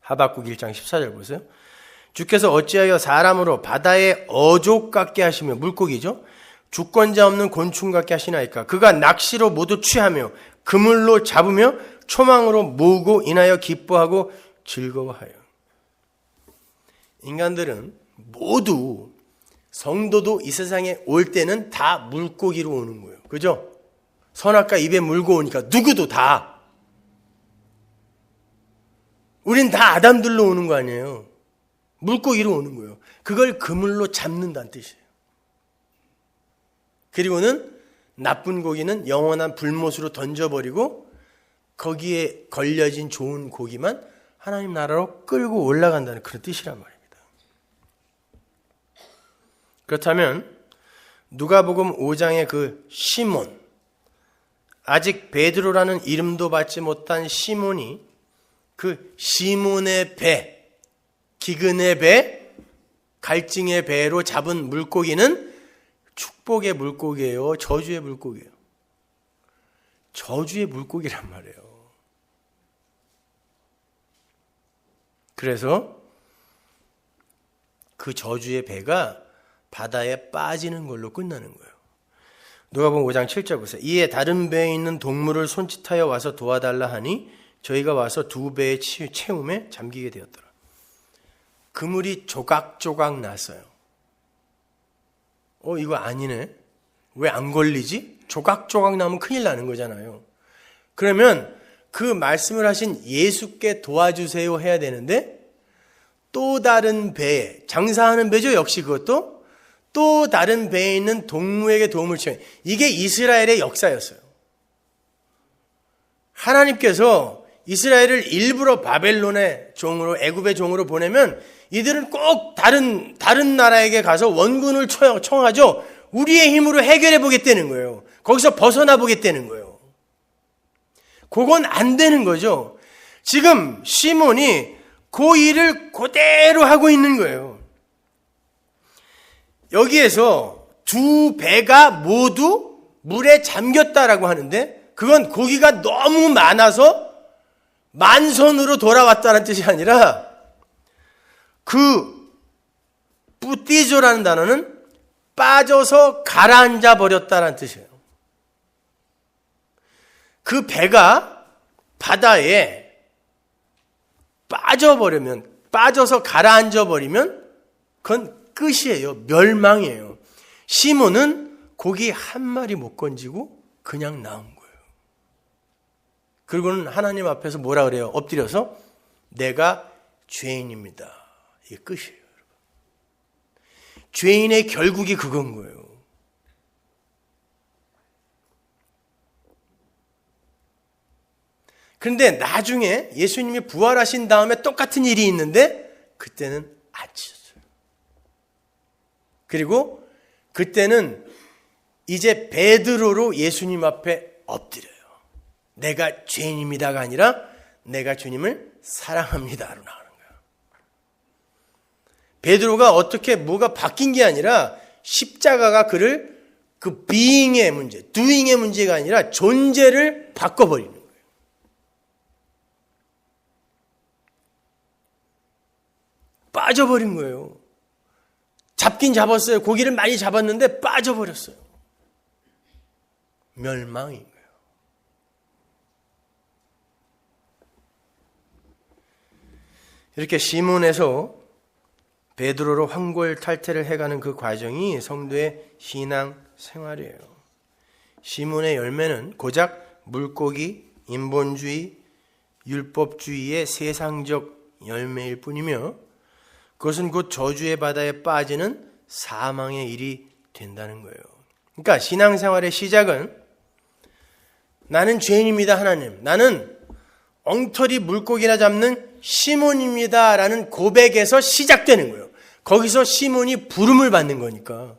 하박국 1장 14절 보세요. 주께서 어찌하여 사람으로 바다의 어족 같게 하시며, 물고기죠, 주권자 없는 곤충 같게 하시나이까. 그가 낚시로 모두 취하며 그물로 잡으며 초망으로 모으고 인하여 기뻐하고 즐거워하여. 인간들은 모두, 성도도 이 세상에 올 때는 다 물고기로 오는 거예요. 그죠? 선악과 입에 물고 오니까 누구도 다. 우린 다 아담들로 오는 거 아니에요. 물고기로 오는 거예요. 그걸 그물로 잡는다는 뜻이에요. 그리고는 나쁜 고기는 영원한 불못으로 던져버리고 거기에 걸려진 좋은 고기만 하나님 나라로 끌고 올라간다는 그런 뜻이란 말입니다. 그렇다면 누가복음 5장의 그 시몬, 아직 베드로라는 이름도 받지 못한 시몬이 그 시몬의 배, 기근의 배, 갈증의 배로 잡은 물고기는 축복의 물고기예요? 저주의 물고기예요? 저주의 물고기란 말이에요. 그래서 그 저주의 배가 바다에 빠지는 걸로 끝나는 거예요. 누가복음 5장 7절 보세요. 이에 다른 배에 있는 동물을 손짓하여 와서 도와달라 하니 저희가 와서 두 배의 채움에 잠기게 되었더라. 그물이 조각조각 났어요. 이거 아니네. 왜 안 걸리지? 조각조각 나면 큰일 나는 거잖아요. 그러면 그 말씀을 하신 예수께 도와주세요 해야 되는데 또 다른 배에, 장사하는 배죠. 역시 그것도 또 다른 배에 있는 동무에게 도움을 청해. 이게 이스라엘의 역사였어요. 하나님께서 이스라엘을 일부러 바벨론의 종으로, 애굽의 종으로 보내면 이들은 꼭 다른 나라에게 가서 원군을 청하죠. 우리의 힘으로 해결해 보겠다는 거예요. 거기서 벗어나 보겠다는 거예요. 그건 안 되는 거죠. 지금 시몬이 그 일을 그대로 하고 있는 거예요. 여기에서 두 배가 모두 물에 잠겼다라고 하는데 그건 고기가 너무 많아서 만선으로 돌아왔다는 뜻이 아니라 그 뿌띠조라는 단어는 빠져서 가라앉아 버렸다는 뜻이에요. 그 배가 바다에 빠져서 가라앉아 버리면 그건 끝이에요. 멸망이에요. 시몬은 고기 한 마리 못 건지고 그냥 나온 거예요. 그리고는 하나님 앞에서 뭐라 그래요? 엎드려서 내가 죄인입니다. 이게 끝이에요. 여러분. 죄인의 결국이 그건 거예요. 그런데 나중에 예수님이 부활하신 다음에 똑같은 일이 있는데 그때는 안 찢었어요. 그리고 그때는 이제 베드로로 예수님 앞에 엎드려요. 내가 죄인입니다가 아니라 내가 주님을 사랑합니다로 나가는 거예요. 베드로가 어떻게 뭐가 바뀐 게 아니라 십자가가 그를 그 being의 문제, doing의 문제가 아니라 존재를 바꿔버리는 거예요. 빠져버린 거예요. 잡긴 잡았어요. 고기를 많이 잡았는데 빠져버렸어요. 멸망인 거예요. 이렇게 시몬에서 베드로로 환골탈태를 해가는 그 과정이 성도의 신앙 생활이에요. 시몬의 열매는 고작 물고기, 인본주의, 율법주의의 세상적 열매일 뿐이며 그것은 곧 저주의 바다에 빠지는 사망의 일이 된다는 거예요. 그러니까 신앙생활의 시작은 나는 죄인입니다 하나님, 나는 엉터리 물고기나 잡는 시몬입니다 라는 고백에서 시작되는 거예요. 거기서 시몬이 부름을 받는 거니까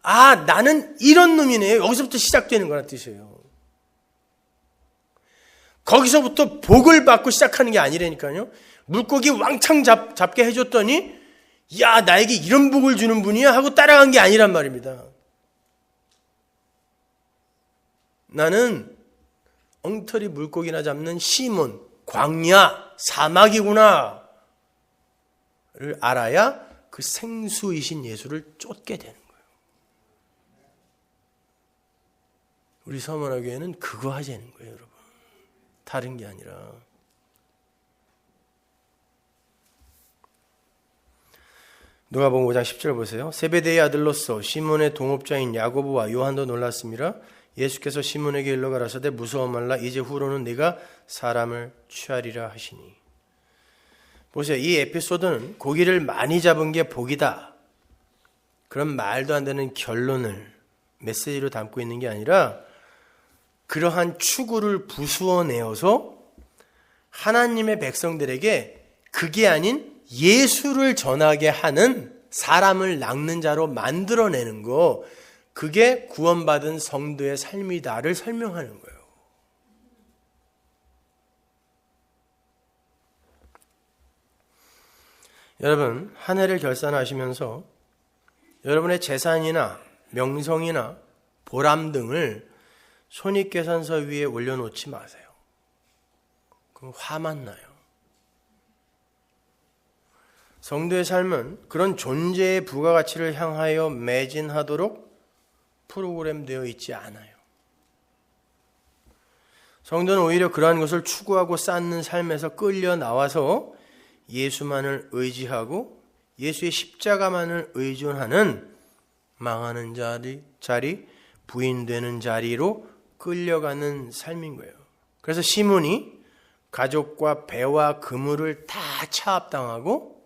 나는 이런 놈이네요. 여기서부터 시작되는 거란 뜻이에요. 거기서부터 복을 받고 시작하는 게 아니라니까요. 물고기 왕창 잡게 해줬더니 야, 나에게 이런 복을 주는 분이야 하고 따라간 게 아니란 말입니다. 나는 엉터리 물고기나 잡는 시몬, 광야, 사막이구나 를 알아야 그 생수이신 예수를 쫓게 되는 거예요. 우리 서문화교회는 그거 하자는 거예요, 여러분. 다른 게 아니라. 누가복음 5장 10절 보세요. 세베대의 아들로서 시몬의 동업자인 야고보와 요한도 놀랐습니다. 예수께서 시몬에게 일러 가라사대 무서워 말라. 이제 후로는 네가 사람을 취하리라 하시니. 보세요. 이 에피소드는 고기를 많이 잡은 게 복이다, 그런 말도 안 되는 결론을 메시지로 담고 있는 게 아니라 그러한 추구를 부수어내어서 하나님의 백성들에게 그게 아닌 예수를 전하게 하는 사람을 낚는 자로 만들어내는 거, 그게 구원받은 성도의 삶이다를 설명하는 거예요. 여러분, 한 해를 결산하시면서 여러분의 재산이나 명성이나 보람 등을 손익계산서 위에 올려놓지 마세요. 그럼 화만 나요. 성도의 삶은 그런 존재의 부가가치를 향하여 매진하도록 프로그램되어 있지 않아요. 성도는 오히려 그러한 것을 추구하고 쌓는 삶에서 끌려 나와서 예수만을 의지하고 예수의 십자가만을 의존하는 망하는 자리, 부인되는 자리로 끌려가는 삶인 거예요. 그래서 시몬이 가족과 배와 그물을 다 차압당하고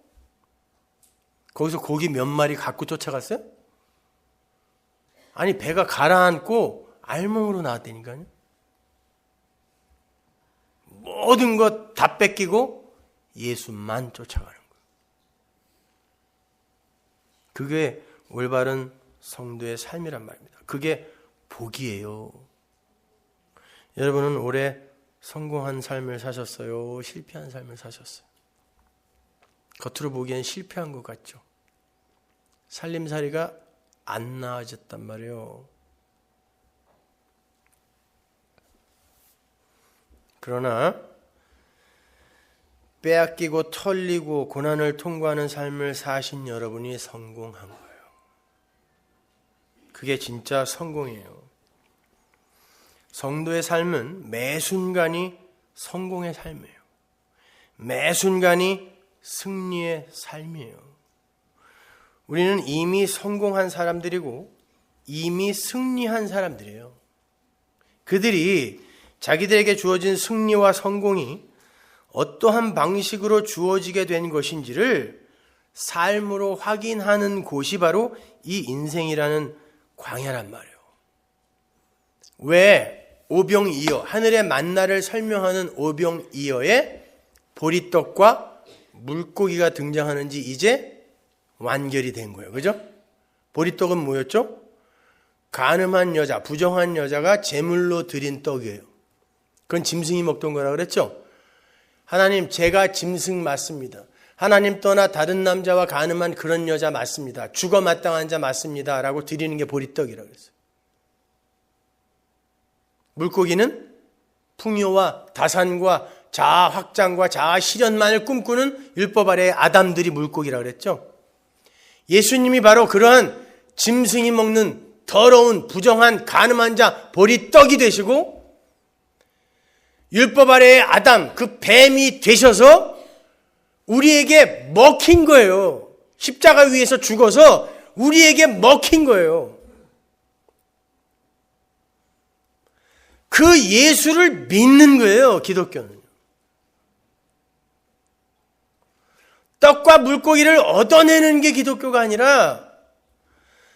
거기서 고기 몇 마리 갖고 쫓아갔어요? 아니, 배가 가라앉고 알몸으로 나왔다니까요. 모든 것 다 뺏기고 예수만 쫓아가는 거예요. 그게 올바른 성도의 삶이란 말입니다. 그게 복이에요. 여러분은 올해 성공한 삶을 사셨어요? 실패한 삶을 사셨어요? 겉으로 보기엔 실패한 것 같죠? 살림살이가 안 나아졌단 말이에요. 그러나 빼앗기고 털리고 고난을 통과하는 삶을 사신 여러분이 성공한 거예요. 그게 진짜 성공이에요. 성도의 삶은 매 순간이 성공의 삶이에요. 매 순간이 승리의 삶이에요. 우리는 이미 성공한 사람들이고 이미 승리한 사람들이에요. 그들이 자기들에게 주어진 승리와 성공이 어떠한 방식으로 주어지게 된 것인지를 삶으로 확인하는 곳이 바로 이 인생이라는 광야란 말이에요. 왜 오병이어, 하늘의 만나를 설명하는 오병이어에 보리떡과 물고기가 등장하는지 이제 완결이 된 거예요. 그죠? 보리떡은 뭐였죠? 간음한 여자, 부정한 여자가 제물로 드린 떡이에요. 그건 짐승이 먹던 거라 그랬죠? 하나님, 제가 짐승 맞습니다. 하나님 떠나 다른 남자와 간음한 그런 여자 맞습니다. 죽어 마땅한 자 맞습니다. 라고 드리는 게 보리떡이라고 했어요. 물고기는 풍요와 다산과 자아 확장과 자아 실현만을 꿈꾸는 율법 아래의 아담들이 물고기라고 그랬죠. 예수님이 바로 그러한 짐승이 먹는 더러운 부정한 간음한 자 보리떡이 되시고 율법 아래의 아담, 그 뱀이 되셔서 우리에게 먹힌 거예요. 십자가 위에서 죽어서 우리에게 먹힌 거예요. 그 예수를 믿는 거예요, 기독교는. 떡과 물고기를 얻어내는 게 기독교가 아니라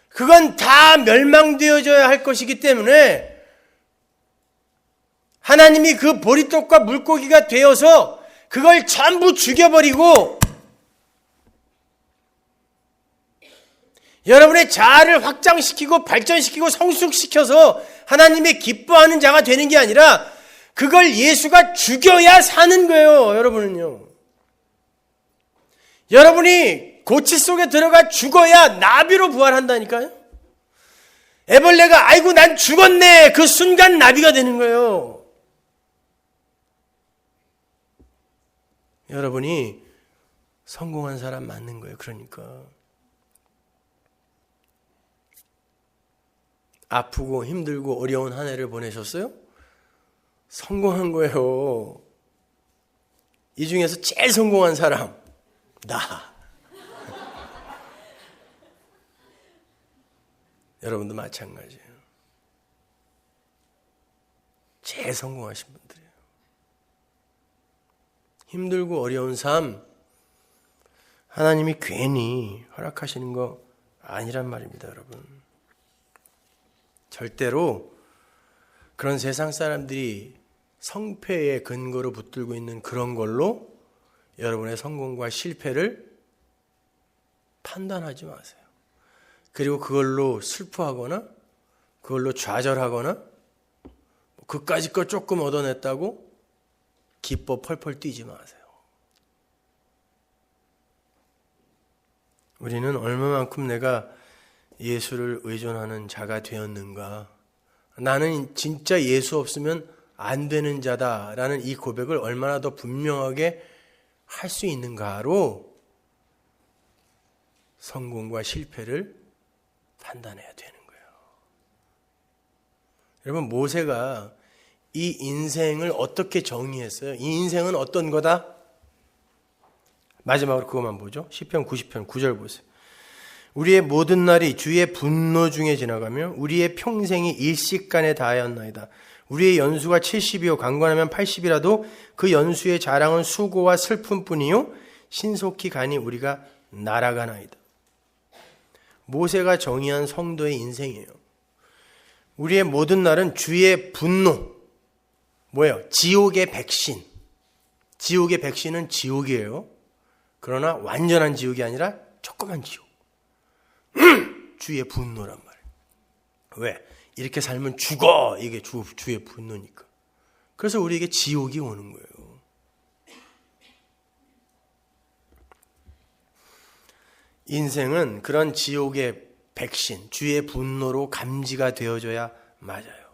그건 다 멸망되어져야 할 것이기 때문에 하나님이 그 보리떡과 물고기가 되어서 그걸 전부 죽여버리고 여러분의 자아를 확장시키고 발전시키고 성숙시켜서 하나님의 기뻐하는 자가 되는 게 아니라 그걸 예수가 죽여야 사는 거예요. 여러분은요. 여러분이 고치 속에 들어가 죽어야 나비로 부활한다니까요. 애벌레가 아이고 난 죽었네. 그 순간 나비가 되는 거예요. 여러분이 성공한 사람 맞는 거예요. 그러니까 아프고 힘들고 어려운 한 해를 보내셨어요? 성공한 거예요. 이 중에서 제일 성공한 사람 나. 여러분도 마찬가지예요. 제일 성공하신 분들이에요. 힘들고 어려운 삶 하나님이 괜히 허락하시는 거 아니란 말입니다, 여러분. 절대로 그런 세상 사람들이 성패의 근거로 붙들고 있는 그런 걸로 여러분의 성공과 실패를 판단하지 마세요. 그리고 그걸로 슬퍼하거나 그걸로 좌절하거나 그까짓 거 조금 얻어냈다고 기뻐 펄펄 뛰지 마세요. 우리는 얼마만큼 내가 예수를 의존하는 자가 되었는가, 나는 진짜 예수 없으면 안 되는 자다라는 이 고백을 얼마나 더 분명하게 할 수 있는가로 성공과 실패를 판단해야 되는 거예요. 여러분, 모세가 이 인생을 어떻게 정의했어요? 이 인생은 어떤 거다? 마지막으로 그것만 보죠. 시편 90편 9절 보세요. 우리의 모든 날이 주의 분노 중에 지나가며 우리의 평생이 일식간에 다하였나이다. 우리의 연수가 70이요 강건하면 80이라도 그 연수의 자랑은 수고와 슬픔뿐이요 신속히 가니 우리가 날아가나이다. 모세가 정의한 성도의 인생이에요. 우리의 모든 날은 주의 분노. 뭐예요? 지옥의 백신. 지옥의 백신은 지옥이에요. 그러나 완전한 지옥이 아니라 조그만 지옥. 주의 분노란 말이에요. 왜? 이렇게 살면 죽어. 이게 주의 분노니까. 그래서 우리에게 지옥이 오는 거예요. 인생은 그런 지옥의 백신, 주의 분노로 감지가 되어져야 맞아요.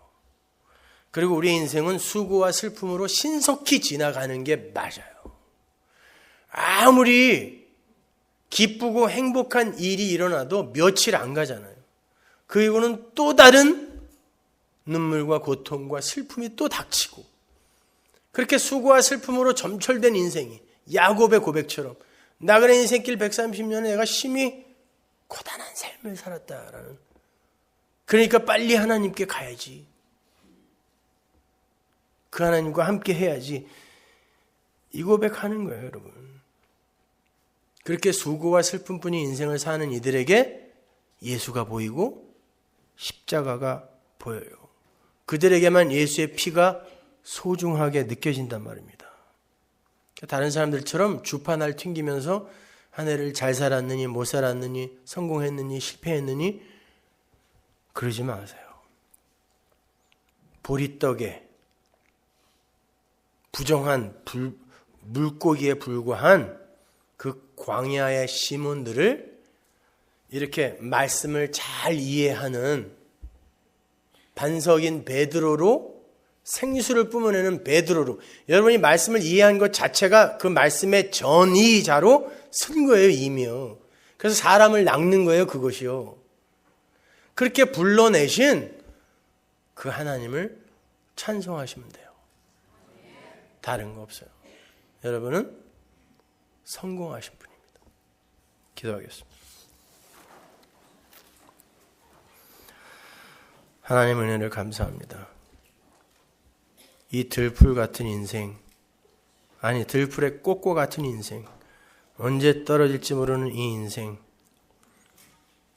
그리고 우리의 인생은 수고와 슬픔으로 신속히 지나가는 게 맞아요. 아무리 기쁘고 행복한 일이 일어나도 며칠 안 가잖아요. 그 이후는 또 다른 눈물과 고통과 슬픔이 또 닥치고, 그렇게 수고와 슬픔으로 점철된 인생이 야곱의 고백처럼 나그네 인생길 130년에 내가 심히 고단한 삶을 살았다라는, 그러니까 빨리 하나님께 가야지, 그 하나님과 함께 해야지, 이 고백하는 거예요, 여러분. 그렇게 수고와 슬픔뿐이 인생을 사는 이들에게 예수가 보이고 십자가가 보여요. 그들에게만 예수의 피가 소중하게 느껴진단 말입니다. 다른 사람들처럼 주판을 튕기면서 한 해를 잘 살았느니 못 살았느니 성공했느니 실패했느니 그러지 마세요. 보리떡에 부정한 물고기에 불과한 그 광야의 시몬들을 이렇게 말씀을 잘 이해하는 반석인 베드로로, 생수를 뿜어내는 베드로로, 여러분이 말씀을 이해한 것 자체가 그 말씀의 전이자로 쓴 거예요, 이미요. 그래서 사람을 낚는 거예요, 그것이요. 그렇게 불러내신 그 하나님을 찬송하시면 돼요. 다른 거 없어요. 여러분은 성공하신 분입니다. 기도하겠습니다. 하나님 은혜를 감사합니다. 이 들풀 같은 인생, 아니 들풀의 꽃과 같은 인생, 언제 떨어질지 모르는 이 인생,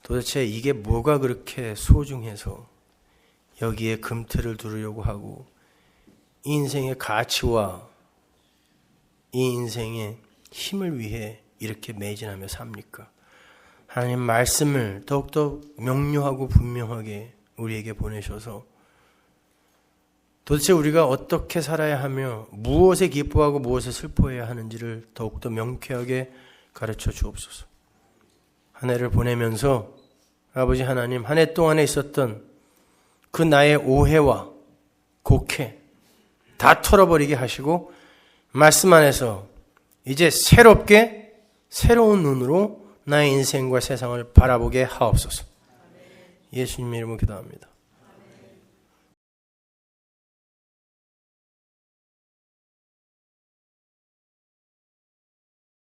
도대체 이게 뭐가 그렇게 소중해서 여기에 금틀을 두르려고 하고 이 인생의 가치와 이 인생의 힘을 위해 이렇게 매진하며 삽니까? 하나님 말씀을 더욱더 명료하고 분명하게 우리에게 보내셔서 도대체 우리가 어떻게 살아야 하며 무엇에 기뻐하고 무엇에 슬퍼해야 하는지를 더욱더 명쾌하게 가르쳐 주옵소서. 한 해를 보내면서 아버지 하나님, 한 해 동안에 있었던 그 나의 오해와 곡해 다 털어버리게 하시고 말씀 안에서 이제 새롭게 새로운 눈으로 나의 인생과 세상을 바라보게 하옵소서. 예수님 이름으로 기도합니다.